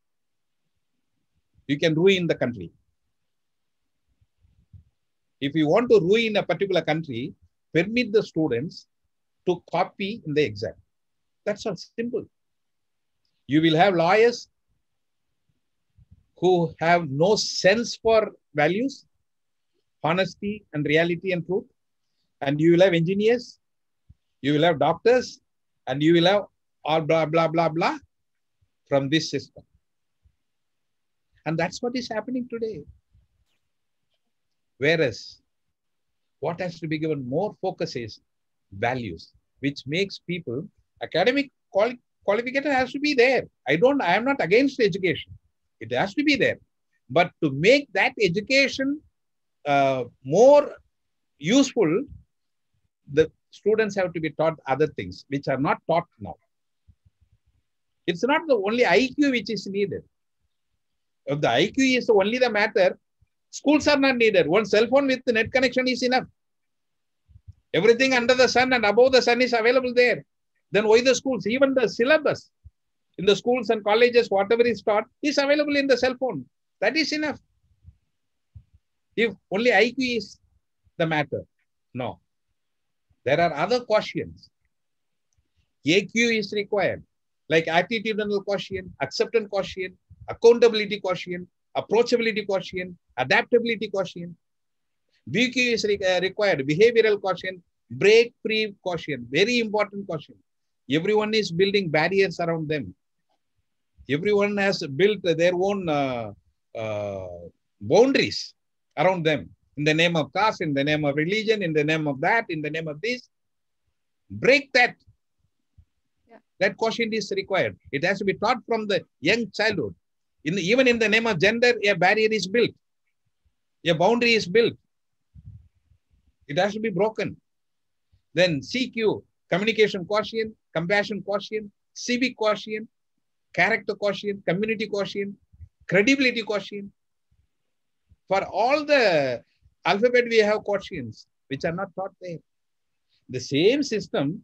Speaker 2: You can ruin the country. If you want to ruin a particular country, permit the students to copy in the exam. That's all simple. You will have lawyers who have no sense for values, honesty and reality and truth. And you will have engineers, you will have doctors, and you will have all blah, blah, blah, blah from this system. And that's what is happening today. Whereas what has to be given more focus is values, which makes people, academic qualification has to be there. I am not against education. It has to be there. But to make that education more useful, the students have to be taught other things which are not taught now. It's not the only IQ which is needed. If the IQ is only the matter, schools are not needed. One cell phone with the net connection is enough. Everything under the sun and above the sun is available there. Then why the schools? Even the syllabus in the schools and colleges, whatever is taught, is available in the cell phone. That is enough. If only IQ is the matter. No. There are other quotients. AQ is required, like attitudinal quotient, acceptance quotient, accountability quotient, approachability quotient, adaptability quotient. BQ is required, behavioral quotient, break-free quotient, very important quotient. Everyone is building barriers around them. Everyone has built their own boundaries around them in the name of caste, in the name of religion, in the name of that, in the name of this. Break that. Yeah. That quotient is required. It has to be taught from the young childhood. Even in the name of gender, a barrier is built. A boundary is built. It has to be broken. Then CQ, communication quotient, compassion quotient, civic quotient, character quotient, community quotient, credibility quotient. For all the alphabet, we have quotients which are not taught there. The same system,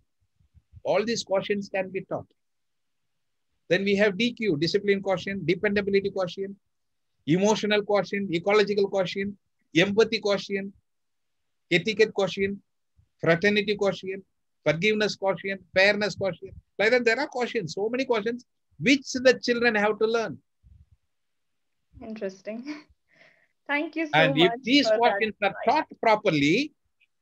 Speaker 2: all these quotients can be taught. Then we have DQ, discipline quotient, dependability quotient, emotional quotient, ecological quotient, empathy quotient, etiquette quotient, fraternity quotient, forgiveness quotient, fairness quotient. Like that, there are quotients, so many quotients, which the children have to learn.
Speaker 1: Interesting. Thank you so much.
Speaker 2: And if these quotients are taught properly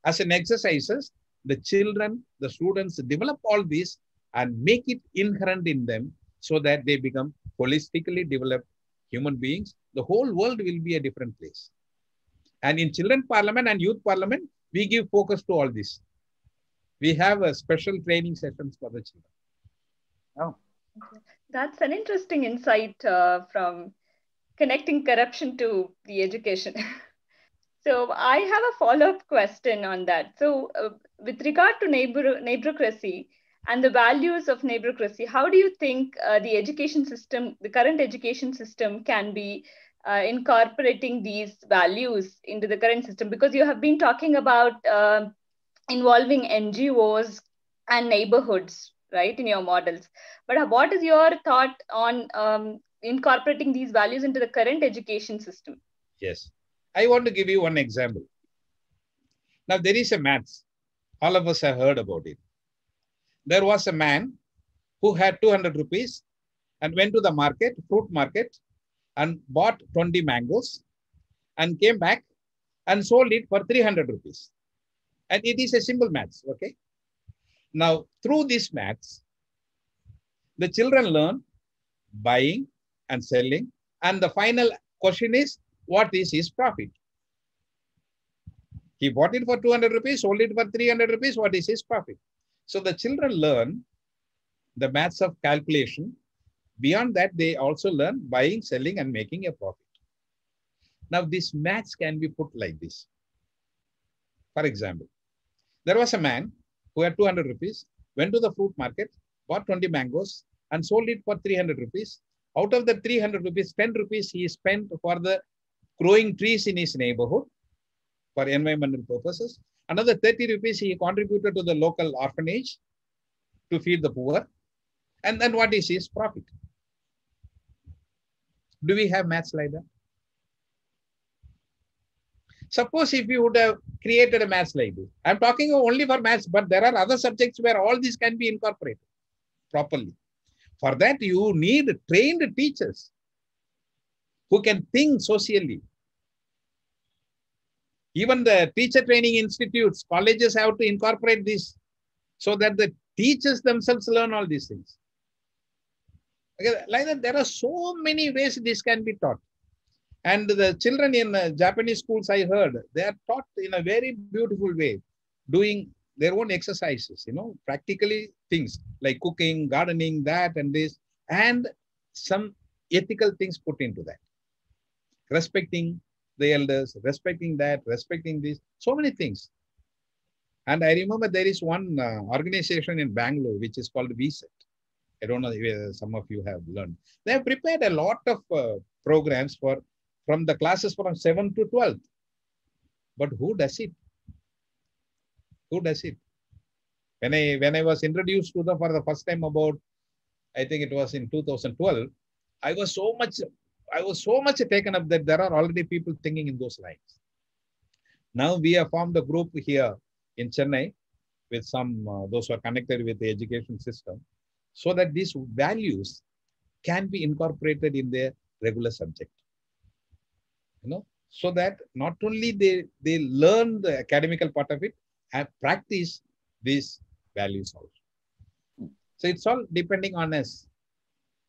Speaker 2: as an exercises, the children, the students develop all this and make it inherent in them so that they become holistically developed human beings. The whole world will be a different place. And in Children's Parliament and Youth Parliament, we give focus to all this. We have a special training sessions for the children.
Speaker 1: Oh. That's an interesting insight from connecting corruption to the education. So I have a follow-up question on that. So with regard to neighborocracy and the values of neighborocracy, how do you think the education system, the current education system, can be incorporating these values into the current system? Because you have been talking about involving NGOs and neighborhoods, right, in your models. But what is your thought on incorporating these values into the current education system?
Speaker 2: Yes. I want to give you one example. Now, there is a maths. All of us have heard about it. There was a man who had 200 rupees and went to the market, fruit market, and bought 20 mangoes and came back and sold it for 300 rupees. And it is a simple maths, okay? Now, through this maths, the children learn buying and selling. And the final question is, what is his profit? He bought it for 200 rupees, sold it for 300 rupees. What is his profit? So the children learn the maths of calculation. Beyond that, they also learn buying, selling, and making a profit. Now, this maths can be put like this. For example, there was a man who had 200 rupees, went to the fruit market, bought 20 mangoes, and sold it for 300 rupees. Out of the 300 rupees, 10 rupees he spent for the growing trees in his neighborhood for environmental purposes. Another 30 rupees he contributed to the local orphanage to feed the poor. And then what is his profit? Do we have maths like that? Suppose if you would have created a maths like this. I'm talking only for maths, but there are other subjects where all these can be incorporated properly. For that, you need trained teachers who can think socially. Even the teacher training institutes, colleges have to incorporate this so that the teachers themselves learn all these things. Okay, like that, there are so many ways this can be taught. And the children in Japanese schools, I heard, they are taught in a very beautiful way, doing their own exercises, practically things like cooking, gardening, that and this, and some ethical things put into that. Respecting the elders, respecting that, respecting this, so many things. And I remember there is one organization in Bangalore, which is called VSET. I don't know if some of you have learned. They have prepared a lot of programs from the classes from 7th to 12th. But who does it? Who does it? When I was introduced to them for the first time about, I think it was in 2012, I was so much taken up that there are already people thinking in those lines. Now we have formed a group here in Chennai with some, those who are connected with the education system, so that these values can be incorporated in their regular subject. So that not only they learn the academical part of it and practice these values also. So it's all depending on us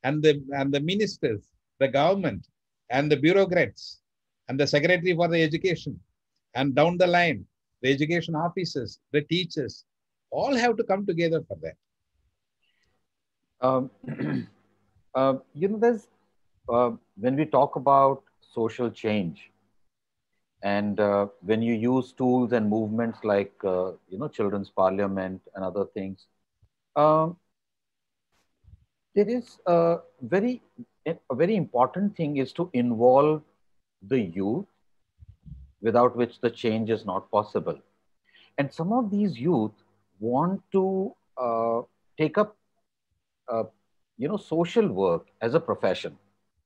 Speaker 2: and the ministers, the government, and the bureaucrats, and the secretary for the education, and down the line, the education officers, the teachers, all have to come together for that.
Speaker 3: There's when we talk about social change, and when you use tools and movements like Children's Parliament and other things, there is a very important thing is to involve the youth, without which the change is not possible. And some of these youth want to take up social work as a profession.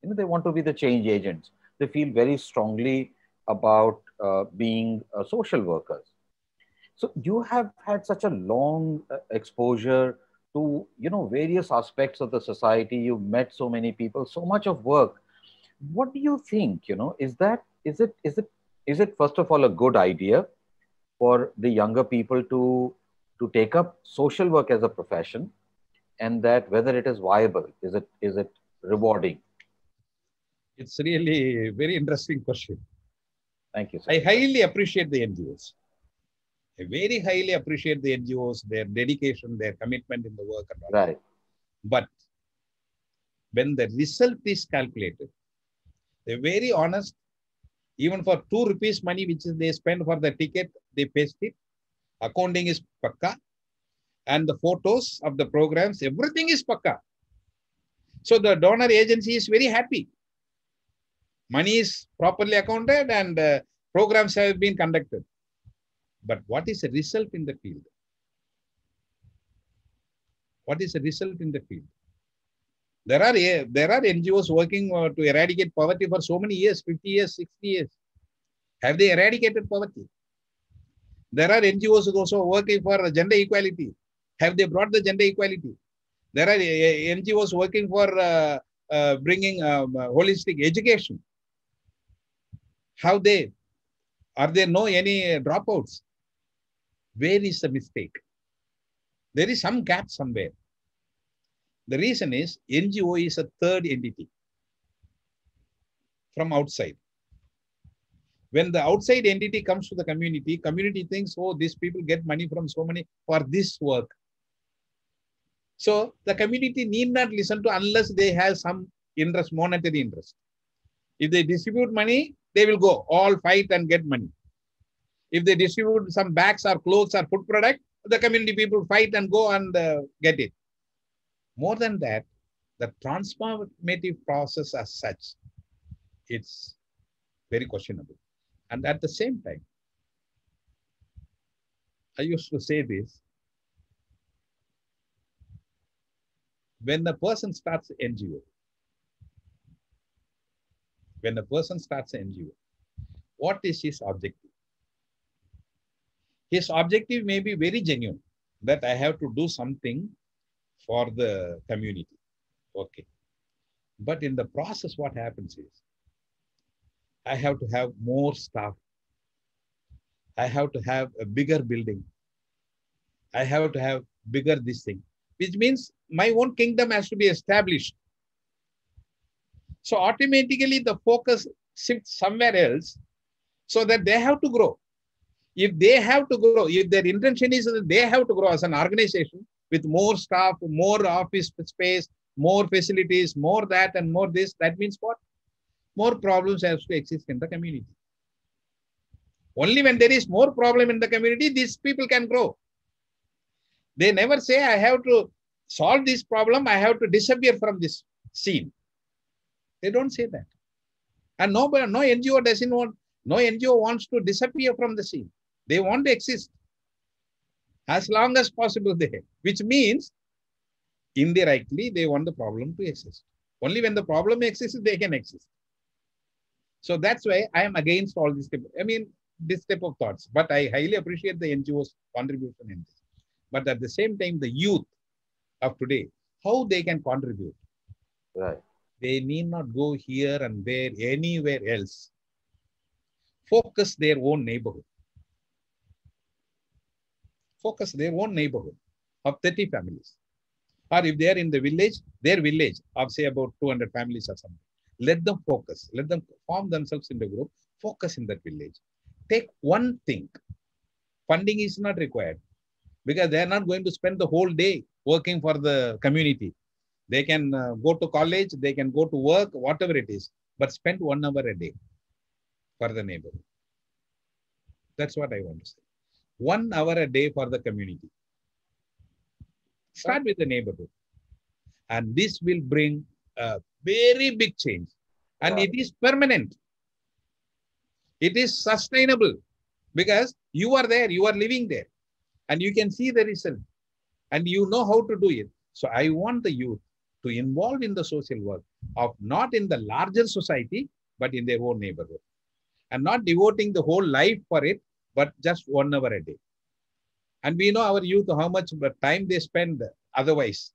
Speaker 3: They want to be the change agents. They feel very strongly about being social workers. So you have had such a long exposure to various aspects of the society. You've met so many people, so much of work. What do you think? Is it first of all a good idea for the younger people to take up social work as a profession, and that whether it is viable, is it rewarding?
Speaker 2: It's really a very interesting question.
Speaker 3: Thank you, sir.
Speaker 2: I highly appreciate the NGOs. I very highly appreciate the NGOs, their dedication, their commitment in the work. And all.
Speaker 3: Right.
Speaker 2: But when the result is calculated, they're very honest Even for 2 rupees money, which they spend for the ticket, they paste it. Accounting is pakka. And the photos of the programs, everything is pakka. So the donor agency is very happy. Money is properly accounted and programs have been conducted. But what is the result in the field? What is the result in the field? There are NGOs working to eradicate poverty for so many years, 50 years, 60 years. Have they eradicated poverty? There are NGOs also working for gender equality. Have they brought the gender equality? There are NGOs working for bringing holistic education. Are there no any dropouts? Where is the mistake? There is some gap somewhere. The reason is NGO is a third entity from outside. When the outside entity comes to the community, community thinks, oh, these people get money from so many for this work. So the community need not listen to unless they have some interest, monetary interest. If they distribute money, they will go all fight and get money. If they distribute some bags or clothes or food product, the community people fight and go and get it. More than that, the transformative process as such, it's very questionable. And at the same time, I used to say this, when a person starts NGO, what is his objective? His objective may be very genuine, that I have to do something for the community. Okay. But in the process, what happens is, I have to have more staff. I have to have a bigger building. I have to have bigger this thing, which means my own kingdom has to be established. So automatically the focus shifts somewhere else so that they have to grow. If they have to grow, if their intention is that they have to grow as an organization with more staff, more office space, more facilities, more that and more this, that means what? More problems have to exist in the community. Only when there is more problem in the community, these people can grow. They never say, I have to solve this problem, I have to disappear from this scene. They don't say that. And no NGO doesn't want, no NGO wants to disappear from the scene. They want to exist as long as possible there, which means indirectly they want the problem to exist. Only when the problem exists, they can exist. So that's why I am against all this type of thoughts. But I highly appreciate the NGO's contribution in this. But at the same time, the youth of today, how they can contribute.
Speaker 3: Right.
Speaker 2: They need not go here and there, anywhere else. Focus their own neighborhood. Focus their own neighborhood of 30 families. Or if they are in the village, their village of say about 200 families or something. Let them focus. Let them form themselves in the group. Focus in that village. Take one thing. Funding is not required because they are not going to spend the whole day working for the community. They can go to college, they can go to work, whatever it is, but spend 1 hour a day for the neighborhood. That's what I want to say. 1 hour a day for the community. Start with the neighborhood. And this will bring a very big change. And it is permanent. It is sustainable because you are there, you are living there. And you can see the result. And you know how to do it. So I want the youth to involve in the social work of not in the larger society, but in their own neighborhood. And not devoting the whole life for it, but just 1 hour a day. And we know our youth, how much time they spend otherwise.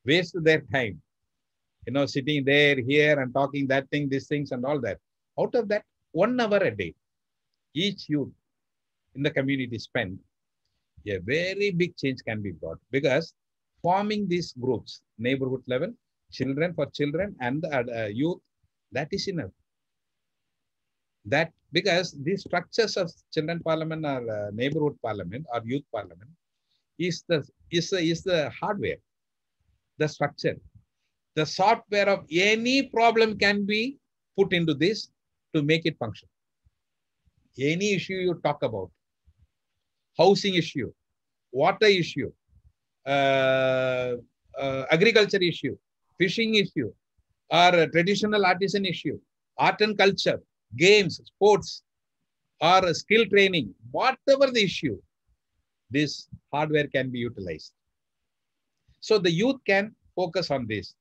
Speaker 2: Waste their time. Sitting there, here and talking that thing, these things and all that. Out of that, 1 hour a day, each youth in the community spend, a very big change can be brought because forming these groups, neighborhood level, children for children and youth, that is enough. That because these structures of children parliament or neighborhood parliament or youth parliament is the hardware, the structure. The software of any problem can be put into this to make it function. Any issue you talk about, housing issue, water issue, agriculture issue, fishing issue, or a traditional artisan issue, art and culture, games, sports, or skill training, whatever the issue, this hardware can be utilized. So the youth can focus on this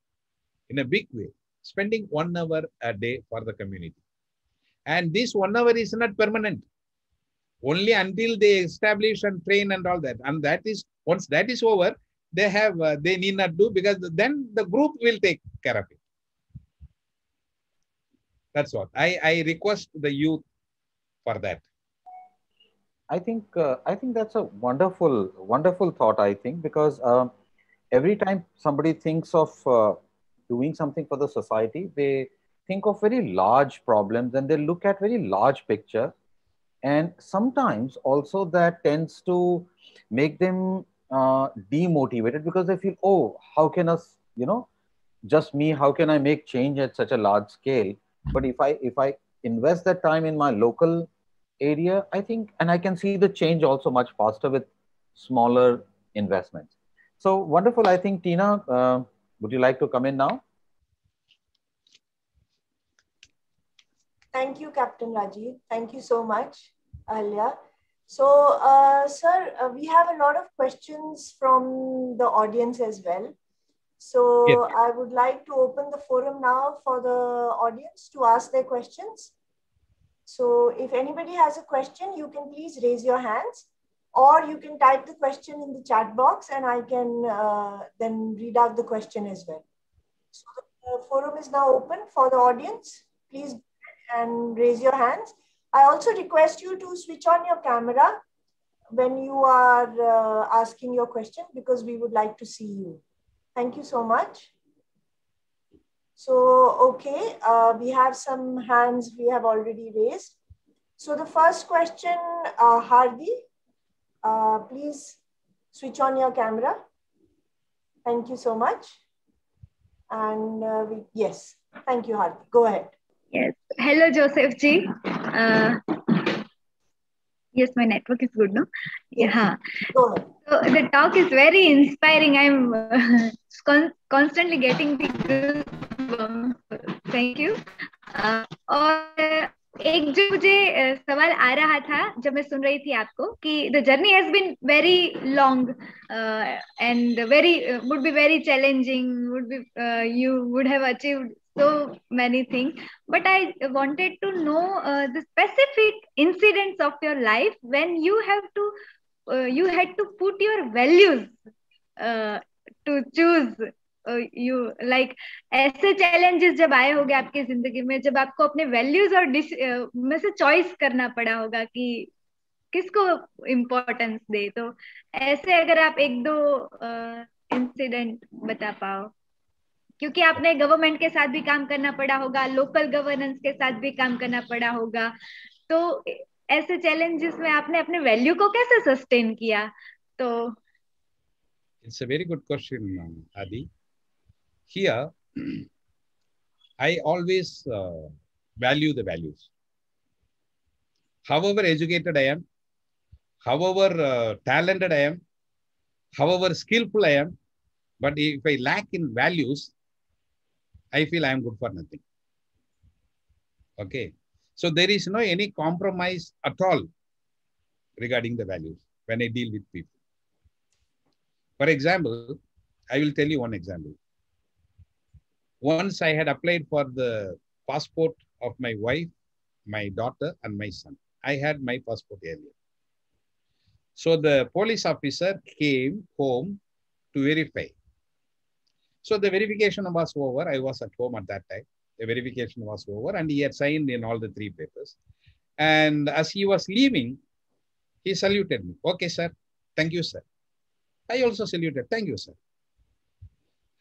Speaker 2: in a big way, spending 1 hour a day for the community. And this 1 hour is not permanent. Only until they establish and train and all that. And that is, once that is over, they need not do, because then the group will take care of it. That's what I request the youth for that.
Speaker 3: I think that's a wonderful thought. I think because every time somebody thinks of doing something for the society, they think of very large problems and they look at very large picture, and sometimes also that tends to make them demotivated, because they feel, oh, how can us, just me, how can I make change at such a large scale? But if I invest that time in my local area, I think, and I can see the change also much faster with smaller investments. So wonderful. I think, Tina, would you like to come in now?
Speaker 4: Thank you, Captain Rajiv. Thank you so much, Ahalya. So, sir, we have a lot of questions from the audience as well. So yes, I would like to open the forum now for the audience to ask their questions. So if anybody has a question, you can please raise your hands, or you can type the question in the chat box and I can then read out the question as well. So the forum is now open for the audience. Please go ahead and raise your hands. I also request you to switch on your camera when you are asking your question, because we would like to see you. Thank you so much. So, okay, we have some hands we have already raised. So the first question, Hardi, please switch on your camera. Thank you so much. And yes, thank you, Hardi. Go ahead.
Speaker 1: Yes. Hello, Joseph ji. Yes, my network is good, no?
Speaker 4: Yeah. Go ahead.
Speaker 1: So the talk is very inspiring. I'm constantly getting the goosebumps. Thank you. और एक जो मुझे सवाल आ रहा था जब मैं सुन रही थी आपको कि the journey has been very long and would be very challenging. You would have achieved so many things, but I wanted to know the specific incidents of your life when you had to put your values to choose. You like ऐसे challenges जब आए होंगे आपकी जिंदगी में, जब आपको अपने values और में से choice करना पड़ा होगा कि किसको importance दे, तो ऐसे अगर आप एक दो incident बता पाओ, क्योंकि आपने गवर्नमेंट के साथ भी काम करना पड़ा होगा, लोकल गवर्नेंस के साथ भी काम करना पड़ा होगा, तो ऐसे challenges में आपने अपने value को कैसे sustain किया? तो
Speaker 2: It's a very good question, Adi. Here, I always value the values. However educated I am, however talented I am, however skillful I am, but if I lack in values, I feel I am good for nothing. Okay. So there is no any compromise at all regarding the values when I deal with people. For example, I will tell you one example. Once I had applied for the passport of my wife, my daughter, and my son. I had my passport earlier. So the police officer came home to verify. So the verification was over. I was at home at that time. The verification was over and he had signed in all the 3 papers. And as he was leaving, he saluted me. Okay, sir. Thank you, sir. I also saluted. Thank you, sir.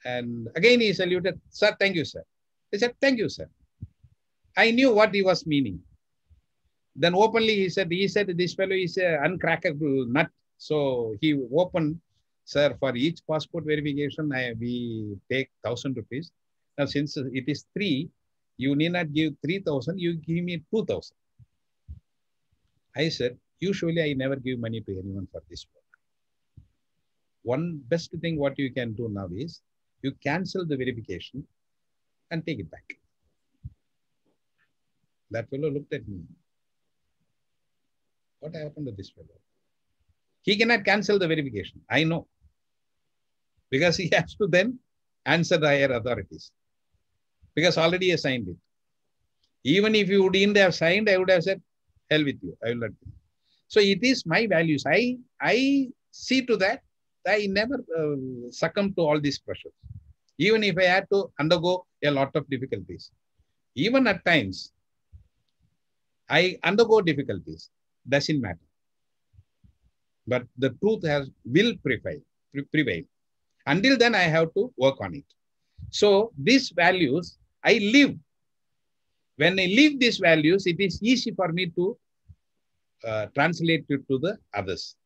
Speaker 2: And again he saluted. Sir, thank you, sir. He said, thank you, sir. I knew what he was meaning. Then openly he said, this fellow is an uncrackable nut. So he opened, sir, for each passport verification, we take 1,000 rupees. Now, since it is 3, you need not give 3,000, you give me 2,000. I said, usually I never give money to anyone for this work. One best thing what you can do now is, you cancel the verification and take it back. That fellow looked at me. What happened to this fellow? He cannot cancel the verification. I know. Because he has to then answer the higher authorities. Because already he signed it. Even if you wouldn't have signed, I would have said, hell with you. I will not do it. So it is my values. I see to that. I never succumb to all these pressures. Even if I had to undergo a lot of difficulties. Even at times, I undergo difficulties. Doesn't matter. But the truth will prevail. Until then, I have to work on it. So these values, I live. When I live these values, it is easy for me to translate it to the others.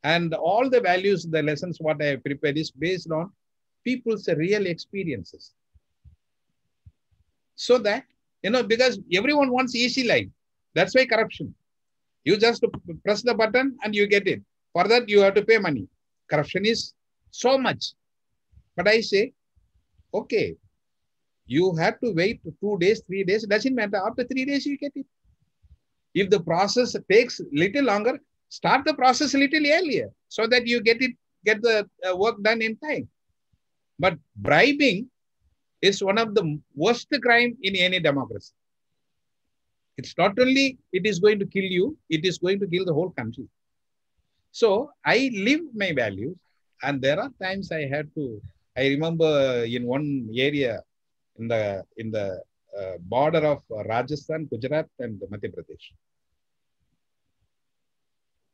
Speaker 2: And all the values, the lessons, what I have prepared is based on people's real experiences. So that, because everyone wants easy life. That's why corruption. You just press the button and you get it. For that, you have to pay money. Corruption is so much. But I say, okay, you have to wait 2 days, 3 days. It doesn't matter. After 3 days, you get it. If the process takes little longer, start the process a little earlier so that you get the work done in time. But bribing is one of the worst crime in any democracy. It's not only it is going to kill you, it is going to kill the whole country. So I live my values, and there are times I had to. I remember in one area in the border of Rajasthan, Gujarat, and Madhya Pradesh.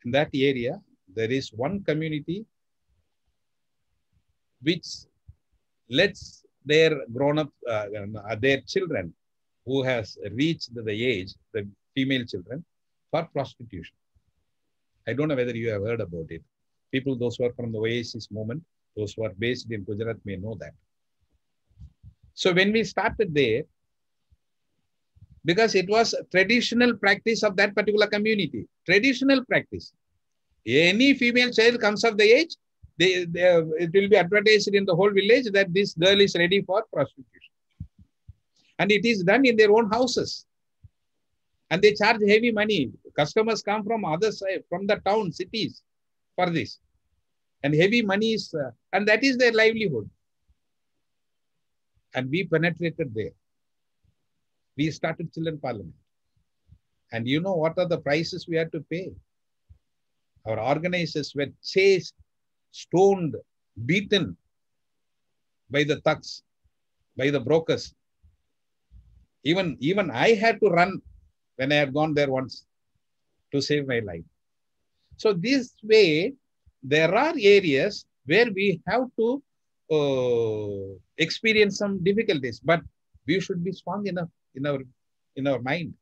Speaker 2: In that area, there is one community which lets their grown-up, their children who has reached the age, the female children, for prostitution. I don't know whether you have heard about it. People, those who are from the Oasis movement, those who are based in Gujarat may know that. So when we started there, because it was a traditional practice of that particular community, traditional practice. Any female child comes of the age, it will be advertised in the whole village that this girl is ready for prostitution. And it is done in their own houses. And they charge heavy money. Customers come from other side, from the town, cities for this. And heavy money is, and that is their livelihood. And we penetrated there. We started Children Parliament. And you know what are the prices we had to pay? Our organizers were chased, stoned, beaten by the thugs, by the brokers. Even I had to run when I had gone there once to save my life. So this way, there are areas where we have to experience some difficulties, but we should be strong enough in our mind.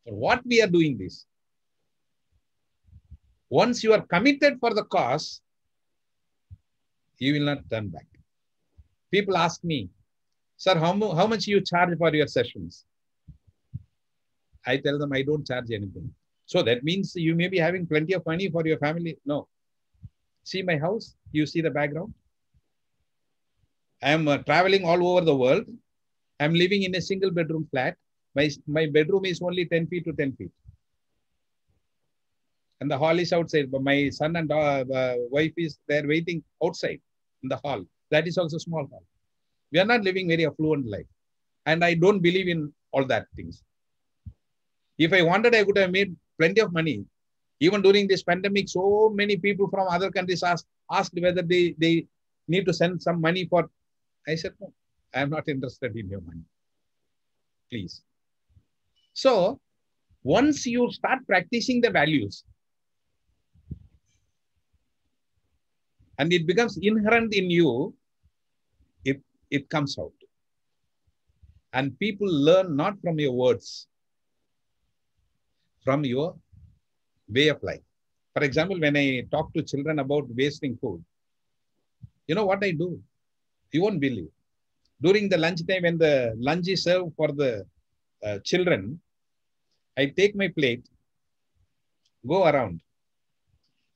Speaker 2: For what we are doing this. Once you are committed for the cause, you will not turn back. People ask me, sir, how much you charge for your sessions? I tell them I don't charge anything. So that means you may be having plenty of money for your family. No. See my house? You see the background? I am traveling all over the world. I am living in a single bedroom flat. My bedroom is only 10 feet to 10 feet. And the hall is outside. But my son and wife is there waiting outside in the hall. That is also small hall. We are not living very affluent life. And I don't believe in all that things. If I wanted, I could have made plenty of money. Even during this pandemic, so many people from other countries asked whether they need to send some money for. I said, no, I am not interested in your money. Please. So, once you start practicing the values, and it becomes inherent in you, it comes out. And people learn not from your words, from your way of life. For example, when I talk to children about wasting food, you know what I do? You won't believe. During the lunch time, when the lunch is served for the children, I take my plate Go around.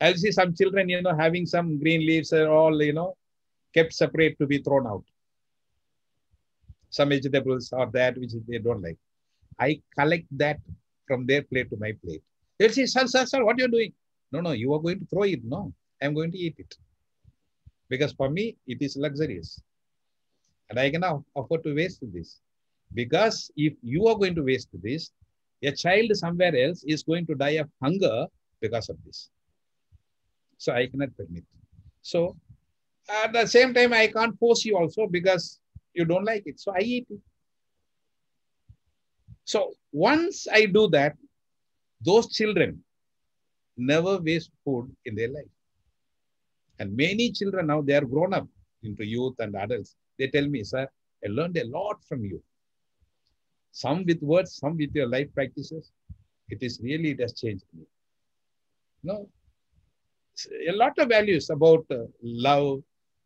Speaker 2: I'll see some children, having some green leaves are all, kept separate to be thrown out. Some vegetables or that which they don't like. I collect that from their plate to my plate. They'll say, sir, what are you doing? No, you are going to throw it. No, I'm going to eat it. Because for me, it is luxurious. And I cannot afford to waste this. Because if you are going to waste this, a child somewhere else is going to die of hunger because of this. So I cannot permit. So at the same time, I can't force you also because you don't like it. So I eat it. So once I do that, those children never waste food in their life. And many children now, they are grown up into youth and adults. They tell me, sir, I learned a lot from you. Some with words, some with your life practices. It has changed me. No, a lot of values about love,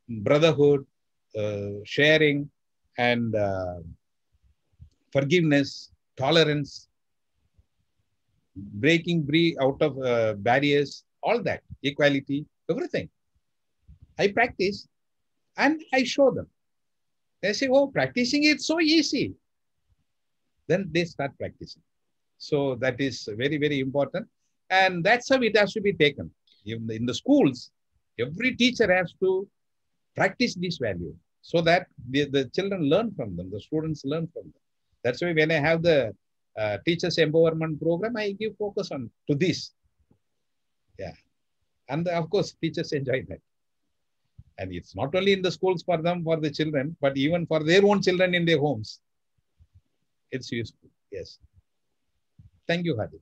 Speaker 2: brotherhood, sharing, and forgiveness, tolerance, breaking free out of barriers, all that, equality, everything. I practice and I show them. They say, oh, practicing it so easy. Then they start practicing. So that is very, very important. And that's how it has to be taken. In the schools, every teacher has to practice this value so that the children learn from them, the students learn from them. That's why when I have the teachers empowerment program, I give focus on to this. Yeah. And of course, teachers enjoy that. And it's not only in the schools for them, for the children, but even for their own children in their homes. It's useful. Yes. Thank you, Hadi.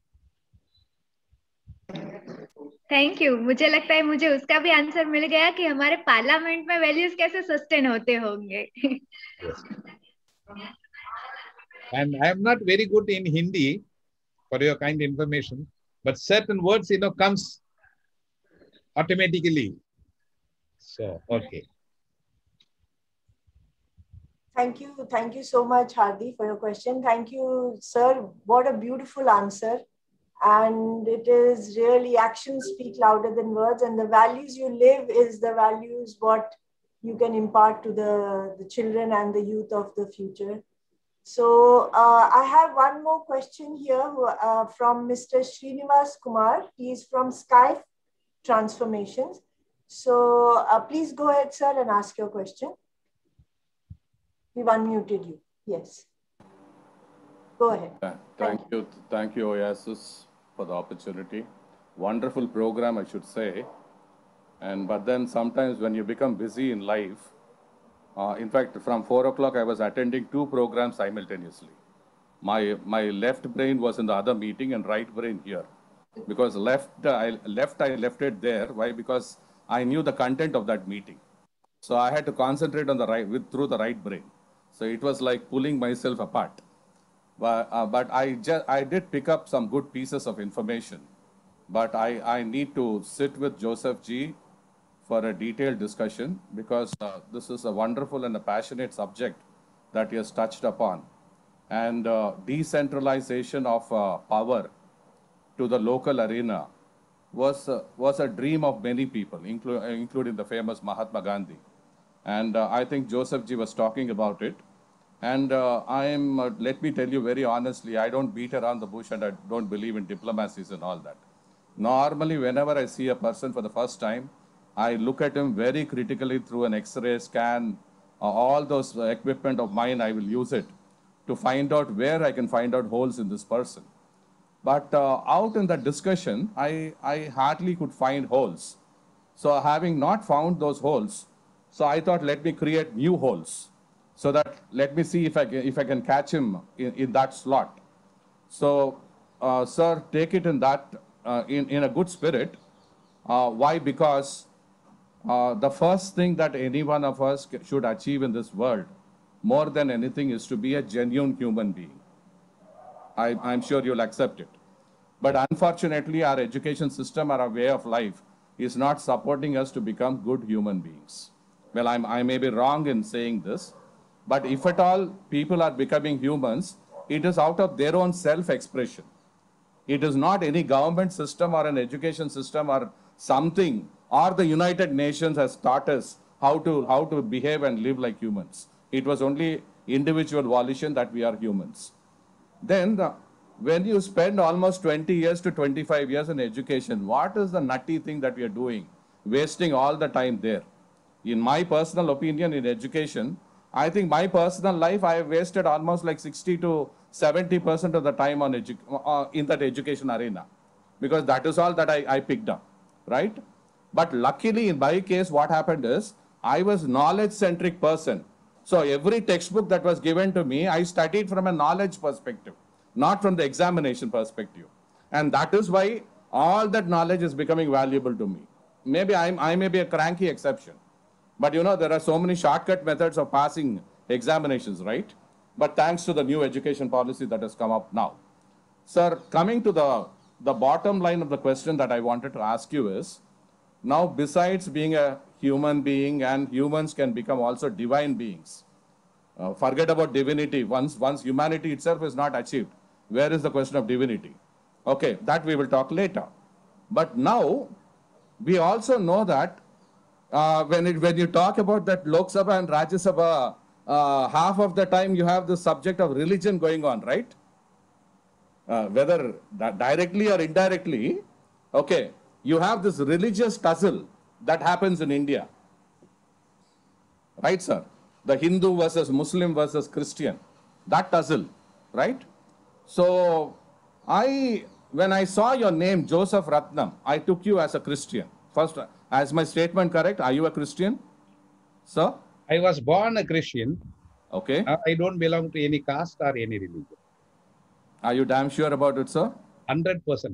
Speaker 5: Thank you. मुझे लगता है मुझे उसका भी answer मिल गया कि हमारे parliament में वैल्यूज कैसे सस्टेन होते होंगे.
Speaker 2: Yes. And I am not very good in Hindi, for your kind information, but certain words, comes automatically. So, okay.
Speaker 4: Thank you so much, Hardi, for your question. Thank you, sir. What a beautiful answer. And it is really, actions speak louder than words, and the values you live is the values what you can impart to the children and the youth of the future. So I have one more question here from Mr. Srinivas Kumar. He is from Sky Transformations. So please go ahead, sir, and ask your question. We've unmuted you. Yes. Go ahead.
Speaker 6: Thank you, Oasis, for the opportunity. Wonderful program, I should say. But then sometimes when you become busy in life, in fact, from 4 o'clock, I was attending 2 programs simultaneously. My left brain was in the other meeting and right brain here. Because I left it there. Why? Because I knew the content of that meeting. So I had to concentrate on through the right brain. So it was like pulling myself apart. But I did pick up some good pieces of information. But I need to sit with Joseph G for a detailed discussion, because this is a wonderful and a passionate subject that he has touched upon. And decentralization of power to the local arena was a dream of many people, including the famous Mahatma Gandhi. And I think Joseph G was talking about it. And let me tell you very honestly, I don't beat around the bush and I don't believe in diplomacies and all that. Normally, whenever I see a person for the first time, I look at him very critically through an X-ray scan, all those equipment of mine, I will use it to find out where I can find out holes in this person. But out in that discussion, I hardly could find holes. So having not found those holes, so I thought, let me create new holes. So that let me see if I can catch him in that slot. So, sir, take it in that in a good spirit. Why? Because the first thing that any one of us should achieve in this world, more than anything, is to be a genuine human being. I'm sure you'll accept it. But unfortunately, our education system, our way of life, is not supporting us to become good human beings. Well, I may be wrong in saying this, but if at all people are becoming humans, it is out of their own self-expression. It is not any government system or an education system or something, or the United Nations has taught us how to behave and live like humans. It was only individual volition that we are humans. Then when you spend almost 20 years to 25 years in education, what is the nutty thing that we are doing? Wasting all the time there. In my personal opinion in education, I think my personal life, I have wasted almost like 60 to 70% of the time on in that education arena, because that is all that I picked up, right? But luckily in my case, what happened is I was knowledge-centric person. So every textbook that was given to me, I studied from a knowledge perspective, not from the examination perspective. And that is why all that knowledge is becoming valuable to me. Maybe I may be a cranky exception. But you know, there are so many shortcut methods of passing examinations, right? But thanks to the new education policy that has come up now. Sir, coming to the bottom line of the question that I wanted to ask you is, now besides being a human being, and humans can become also divine beings. Forget about divinity. Once humanity itself is not achieved, where is the question of divinity? Okay, that we will talk later. But now, we also know that when you talk about that Lok Sabha and Rajya Sabha, half of the time you have the subject of religion going on, right? Whether directly or indirectly, okay, you have this religious tussle that happens in India. Right, sir? The Hindu versus Muslim versus Christian, that tussle, right? So, when I saw your name, Joseph Ratnam, I took you as a Christian. First, is my statement correct? Are you a Christian, sir?
Speaker 2: I was born a Christian.
Speaker 6: Okay.
Speaker 2: I don't belong to any caste or any religion.
Speaker 6: Are you damn sure about it, sir?
Speaker 2: 100% sure.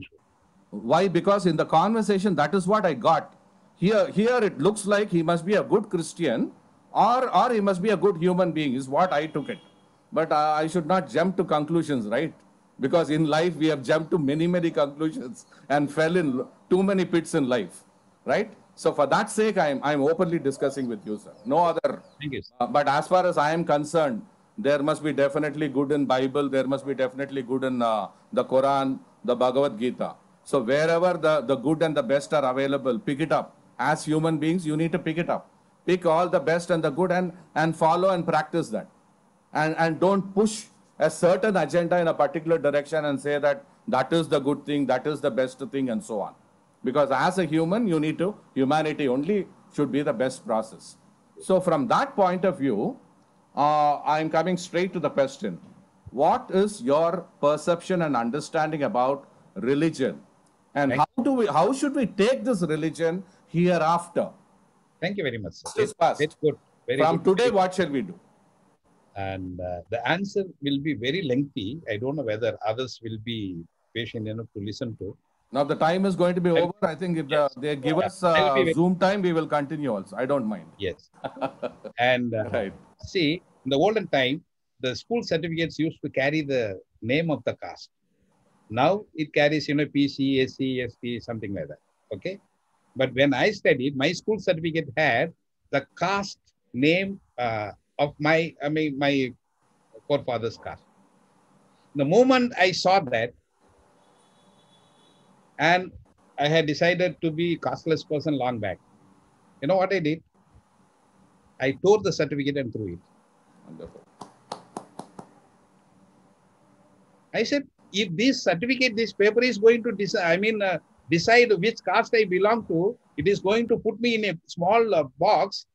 Speaker 6: Why? Because in the conversation, that is what I got. Here it looks like he must be a good Christian, or he must be a good human being, is what I took it. But I should not jump to conclusions, right? Because in life, we have jumped to many, many conclusions and fell in too many pits in life, right? So for that sake, I'm openly discussing with you, sir. No other.
Speaker 2: Thank you,
Speaker 6: But as far as I am concerned, there must be definitely good in Bible. There must be definitely good in the Quran, the Bhagavad Gita. So wherever the good and the best are available, pick it up. As human beings, you need to pick it up. Pick all the best and the good and follow and practice that. And don't push a certain agenda in a particular direction and say that is the good thing, that is the best thing, and so on. Because as a human, humanity only should be the best process. So from that point of view, I'm coming straight to the question. What is your perception and understanding about religion? And how should we take this religion hereafter?
Speaker 2: Thank you very much, sir.
Speaker 6: That's
Speaker 2: good.
Speaker 6: From today, what shall we do?
Speaker 2: And the answer will be very lengthy. I don't know whether others will be patient enough to listen to.
Speaker 6: Now the time is going to be over. I think if they give us Zoom time, we will continue also. I don't mind.
Speaker 2: Yes. And
Speaker 6: right.
Speaker 2: See, in the olden time, the school certificates used to carry the name of the caste. Now it carries, PC, SC, ST, something like that. Okay. But when I studied, my school certificate had the caste name of my forefathers' caste. The moment I saw that, and I had decided to be a casteless person long back. You know what I did? I tore the certificate and threw it.
Speaker 6: Wonderful.
Speaker 2: I said, if this certificate, this paper is going to decide which caste I belong to, it is going to put me in a small box.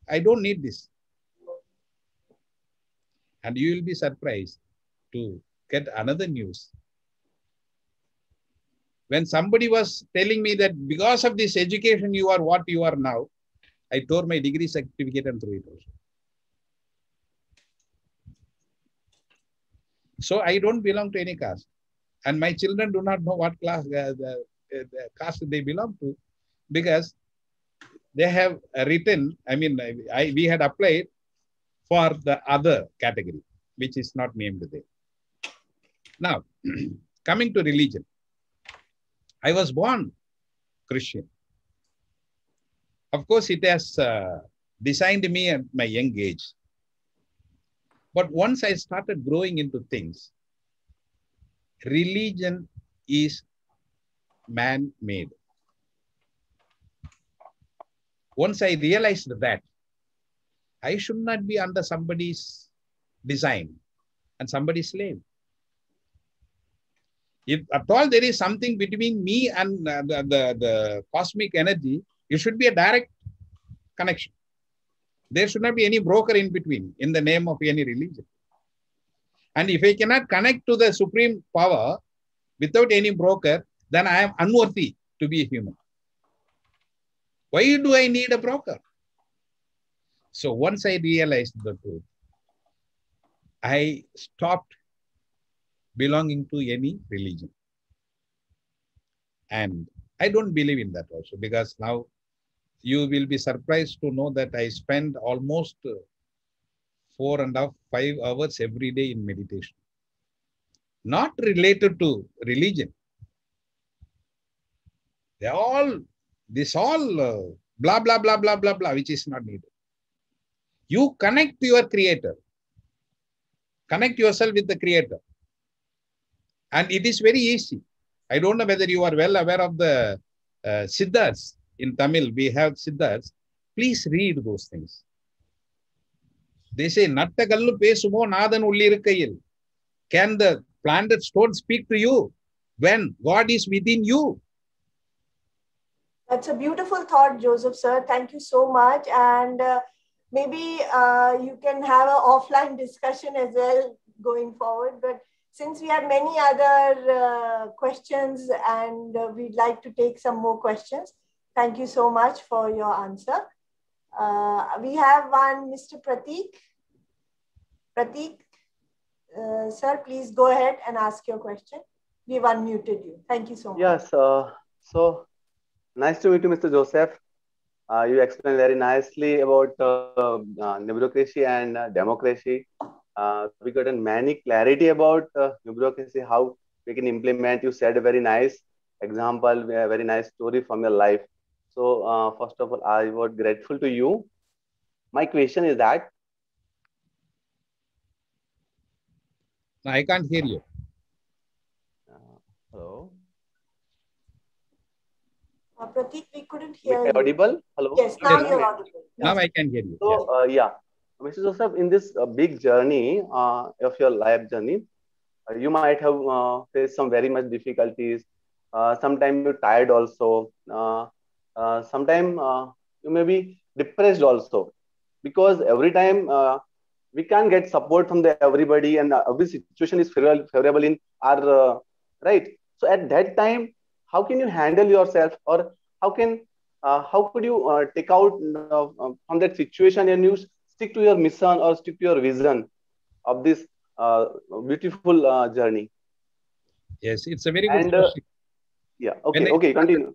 Speaker 2: I don't need this. And you will be surprised to get another news. When somebody was telling me that because of this education, you are what you are now, I tore my degree certificate and threw it also. So I don't belong to any caste. And my children do not know what class the caste they belong to, because they have written, we had applied for the other category, which is not named there. Now, coming to religion. I was born Christian. Of course, it has designed me at my young age. But once I started growing into things, religion is man-made. Once I realized that, I should not be under somebody's design and somebody's slave. If at all there is something between me and the cosmic energy, it should be a direct connection. There should not be any broker in between in the name of any religion. And if I cannot connect to the supreme power without any broker, then I am unworthy to be a human. Why do I need a broker? So once I realized the truth, I stopped belonging to any religion. And I don't believe in that also, because now you will be surprised to know that I spend almost 4.5, 5 hours every day in meditation. Not related to religion. They're all, this all blah, blah, blah, blah, blah, blah, which is not needed. You connect to your creator. Connect yourself with the creator. And it is very easy. I don't know whether you are well aware of the Siddhas. In Tamil, we have Siddhas. Please read those things. They say, Nattakallu pesumo nadan ullirukkaiyil. Can the planted stone speak to you when God is within you?
Speaker 4: That's a beautiful thought, Joseph, sir. Thank you so much. And maybe you can have an offline discussion as well going forward. But since we have many other questions and we'd like to take some more questions, thank you so much for your answer. We have one, Mr. Pratik. Pratik, sir, please go ahead and ask your question. We've unmuted you. Thank you so much.
Speaker 7: Yes, so nice to meet you, Mr. Joseph. You explained very nicely about bureaucracy and democracy. We got many clarity about bureaucracy, how we can implement. You said a very nice example, a very nice story from your life. So first of all, I was grateful to you. My question is that.
Speaker 2: No, I can't hear you.
Speaker 7: Hello.
Speaker 4: Pratik, we couldn't hear you.
Speaker 7: Audible? Hello.
Speaker 4: Yes, now you're audible.
Speaker 2: Now I can hear you.
Speaker 7: So yeah, Mr. Joseph, in this big journey of your life journey, you might have faced some very much difficulties. Sometimes you're tired also. Sometimes you may be depressed also, because every time we can't get support from everybody, and every situation is favorable in our right. So at that time, how can you handle yourself, or how could you take out from that situation and you stick to your mission or stick to your vision of this beautiful journey?
Speaker 2: Yes, it's a very good question.
Speaker 7: Yeah. Okay. Continue.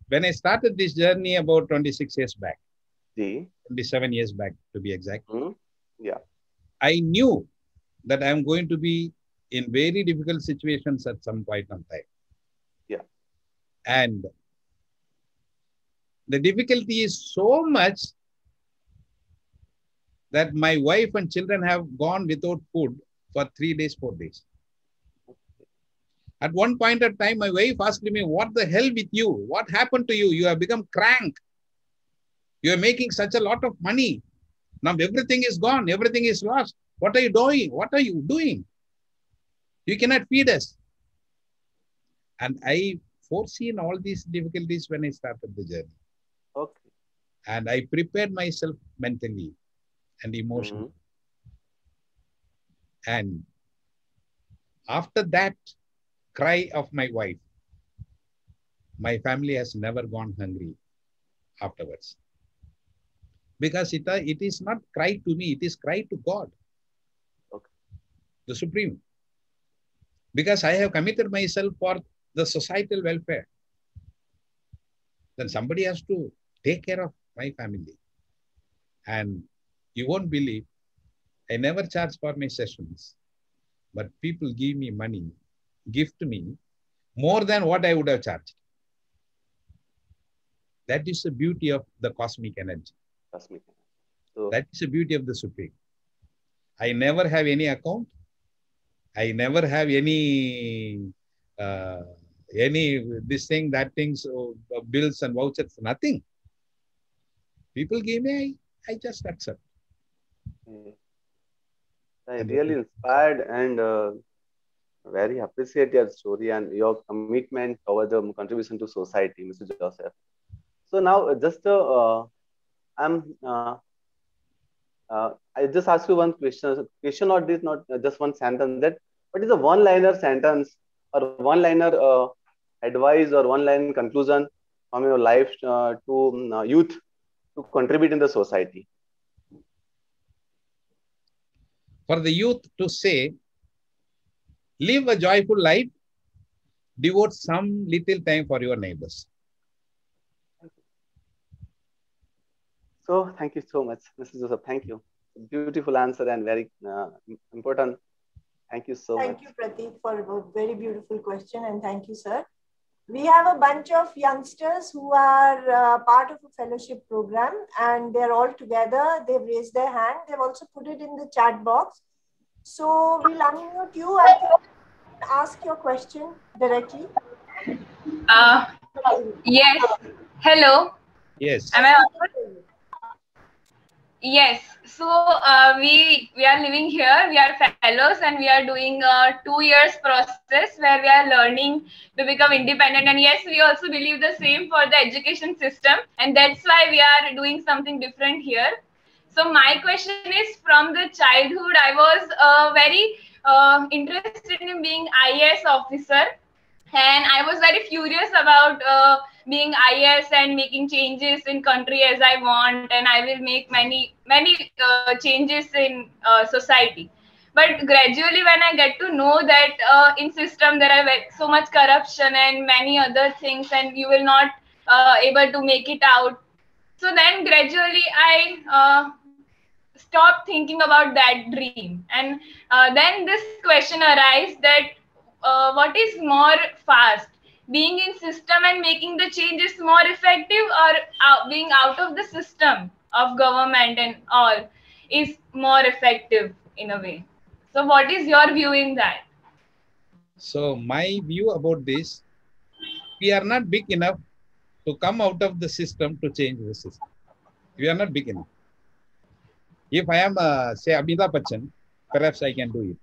Speaker 2: When I started this journey about 26 years back,
Speaker 7: 27
Speaker 2: years back to be exact,
Speaker 7: yeah,
Speaker 2: I knew that I'm going to be in very difficult situations at some point of time.
Speaker 7: Yeah.
Speaker 2: And the difficulty is so much that my wife and children have gone without food for 3 days, 4 days. At one point of time, my wife asked me, what the hell with you? What happened to you? You have become crank. You are making such a lot of money. Now everything is gone. Everything is lost. What are you doing? What are you doing? You cannot feed us. And I foreseen all these difficulties when I started the journey.
Speaker 7: Okay.
Speaker 2: And I prepared myself mentally and emotionally. And after that cry of my wife, my family has never gone hungry afterwards. Because it is not cry to me, it is cry to God, the Supreme. Because I have committed myself for the societal welfare. Then somebody has to take care of my family. And you won't believe, I never charge for my sessions, but people give me money, gift me more than what I would have charged. That is the beauty of the cosmic energy. So, that is the beauty of the Supreme. I never have any account. I never have any any this thing, that things, bills and vouchers, nothing. People give me, I just accept.
Speaker 7: I really inspired and very appreciate your story and your commitment towards the contribution to society, Mr. Joseph. So now just I just ask you one question or this, not just one sentence, that what is a one-liner sentence or one-liner advice or one-line conclusion from your life to youth to contribute in the society?
Speaker 2: For the youth to say, live a joyful life, devote some little time for your neighbors.
Speaker 7: So thank you so much, Mr. Joseph. Thank you. Beautiful answer and very important. Thank you so much.
Speaker 4: Thank you, Prateek, for a very beautiful question, and thank you, sir. We have a bunch of youngsters who are part of a fellowship program, and they're all together. They've raised their hand. They've also put it in the chat box. So we'll unmute you and ask your question directly.
Speaker 8: Yes. Hello.
Speaker 2: Yes.
Speaker 8: Am I audible? Yes. So we are living here. We are fellows, and we are doing a 2 years process where we are learning to become independent. And yes, we also believe the same for the education system, and that's why we are doing something different here. So my question is, from the childhood, I was very interested in being IAS officer, and I was very curious about being IAS and making changes in country as I want, and I will make many changes in society. But gradually, when I get to know that in system there are so much corruption and many other things, and you will not able to make it out. So then gradually I stopped thinking about that dream, and then this question arises that what is more fast, being in system and making the changes more effective, or being out of the system of government and all is more effective in a way? So what is your view in that?
Speaker 2: So my view about this, we are not big enough to come out of the system to change the system. We are not big enough. If I am, say, Amitabh Bachchan, perhaps I can do it.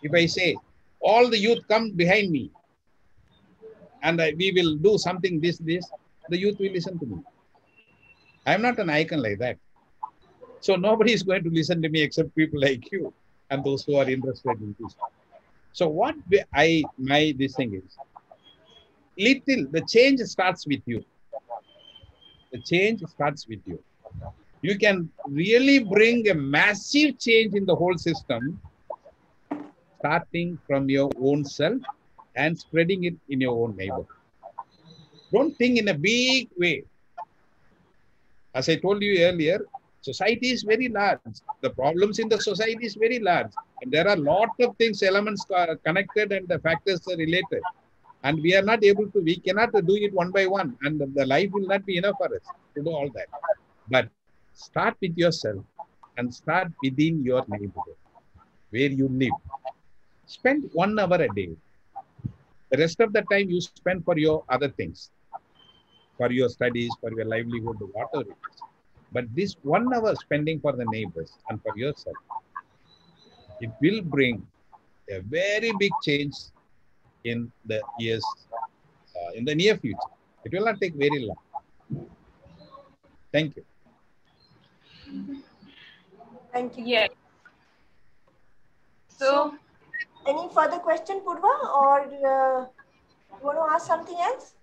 Speaker 2: If I say, all the youth come behind me, and we will do something this, the youth will listen to me. I am not an icon like that. So nobody is going to listen to me except people like you and those who are interested in this. So what this thing is, the change starts with you. The change starts with you. You can really bring a massive change in the whole system, starting from your own self and spreading it in your own neighborhood. Don't think in a big way. As I told you earlier, society is very large. The problems in the society is very large. And there are a lot of things, elements connected, and the factors are related. And we are not able to, we cannot do it one by one. And the life will not be enough for us to do all that. But start with yourself and start within your neighborhood, where you live. Spend 1 hour a day. The rest of the time you spend for your other things, for your studies, for your livelihood, whatever it is. But this 1 hour spending for the neighbors and for yourself, it will bring a very big change in the years, in the near future. It will not take very long. Thank you.
Speaker 4: Thank you.
Speaker 8: Yeah. So
Speaker 4: any further question, Purva, or you want to ask something else?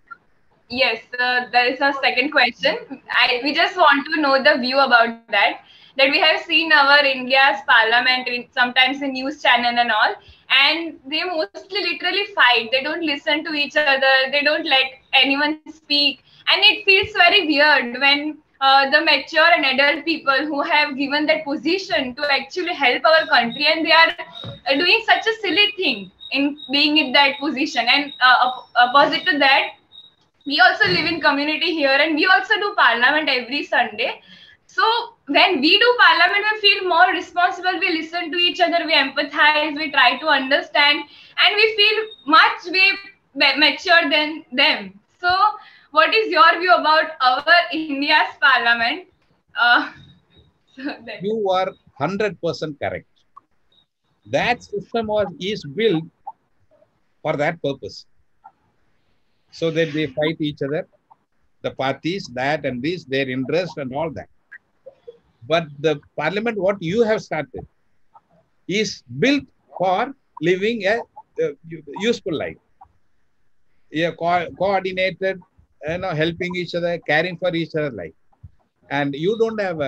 Speaker 8: yes, there is a second question. We just want to know the view about that. That we have seen our India's parliament sometimes in news channel and all, and they mostly literally fight. They don't listen to each other. They don't let anyone speak, and it feels very weird when the mature and adult people who have given that position to actually help our country, and they are doing such a silly thing in being in that position. And opposite to that, we also live in community here, and we also do parliament every Sunday. So when we do parliament, we feel more responsible. We listen to each other, we empathize, we try to understand, and we feel much way mature than them. So, what is your view about our India's parliament?
Speaker 2: You are 100% correct. That system is built for that purpose, so that they fight each other, the parties, that and this, their interest and all that. But the parliament, what you have started, is built for living a useful life. Yeah, coordinated, helping each other, caring for each other life. And you don't have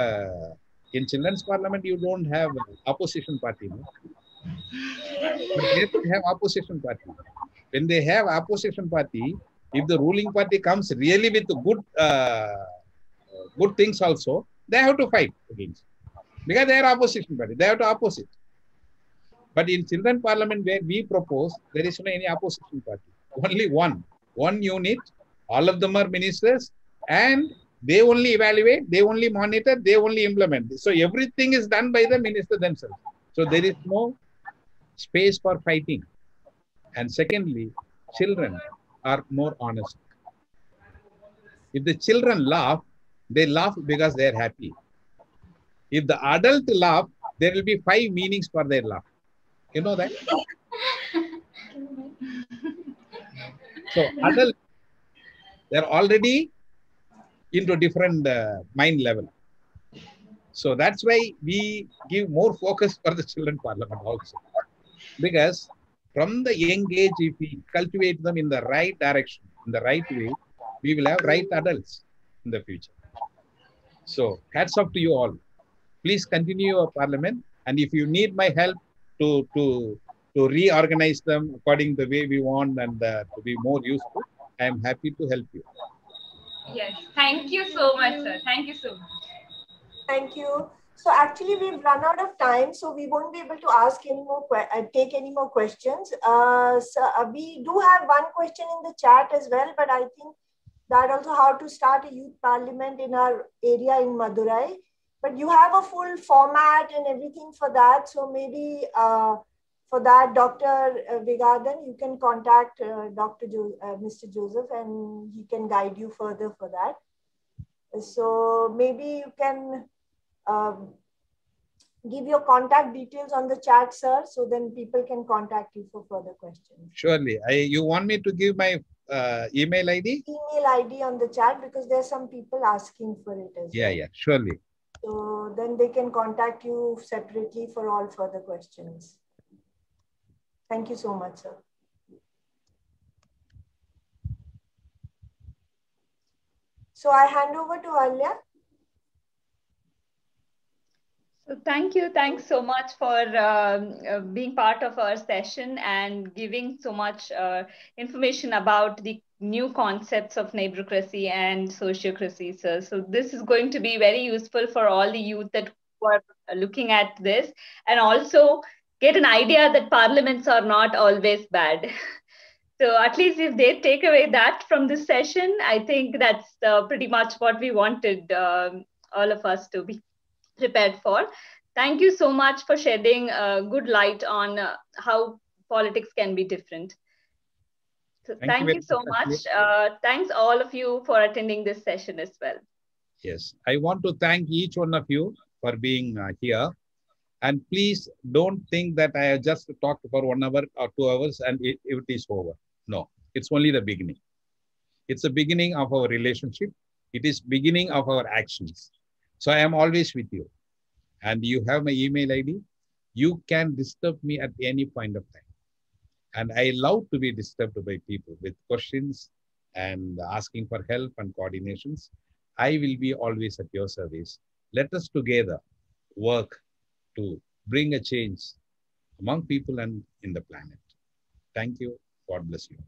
Speaker 2: in children's parliament, you don't have opposition party. No? But they have opposition party. When they have opposition party, if the ruling party comes really with good things also, they have to fight against. Because they are opposition party, they have to oppose it. But in children parliament where we propose, there is no any opposition party. Only one unit, all of them are ministers, and they only evaluate, they only monitor, they only implement. So everything is done by the minister themselves. So there is no space for fighting. And secondly, children are more honest. If the children laugh, they laugh because they are happy. If the adult laugh, there will be 5 meanings for their laugh. You know that? So adults, they're already into different mind level. So that's why we give more focus for the children parliament also. Because from the young age, if we cultivate them in the right direction, in the right way, we will have right adults in the future. So hats off to you all. Please continue your parliament. And if you need my help to reorganize them according to the way we want and to be more useful, I am happy to help you.
Speaker 8: Yes, thank you so much, sir. Thank you so much.
Speaker 4: Thank you. So actually, we've run out of time, so we won't be able to ask any more, take any more questions. We do have one question in the chat as well, but I think that also how to start a youth parliament in our area in Madurai. But you have a full format and everything for that. So maybe for that, Dr. Vigadhan, you can contact Mr. Joseph and he can guide you further for that. So maybe you can give your contact details on the chat, sir, so then people can contact you for further questions.
Speaker 2: Surely. You want me to give my email ID?
Speaker 4: Email ID on the chat because there's some people asking for it as well.
Speaker 2: Yeah, surely.
Speaker 4: So then they can contact you separately for all further questions. Thank you so much, sir. So I hand over to Alya.
Speaker 1: So thanks so much for being part of our session and giving so much information about the new concepts of neighborocracy and sociocracy, sir. So this is going to be very useful for all the youth that are looking at this, and also get an idea that parliaments are not always bad. So at least if they take away that from this session, I think that's pretty much what we wanted all of us to be prepared for. Thank you so much for shedding good light on how politics can be different. So thank you so much. Thanks all of you for attending this session as well.
Speaker 2: Yes, I want to thank each one of you for being here. And please don't think that I have just talked for 1 hour or 2 hours and it is over. No, it's only the beginning. It's the beginning of our relationship. It is beginning of our actions. So I am always with you. And you have my email ID. You can disturb me at any point of time. And I love to be disturbed by people with questions and asking for help and coordinations. I will be always at your service. Let us together work to bring a change among people and in the planet. Thank you. God bless you.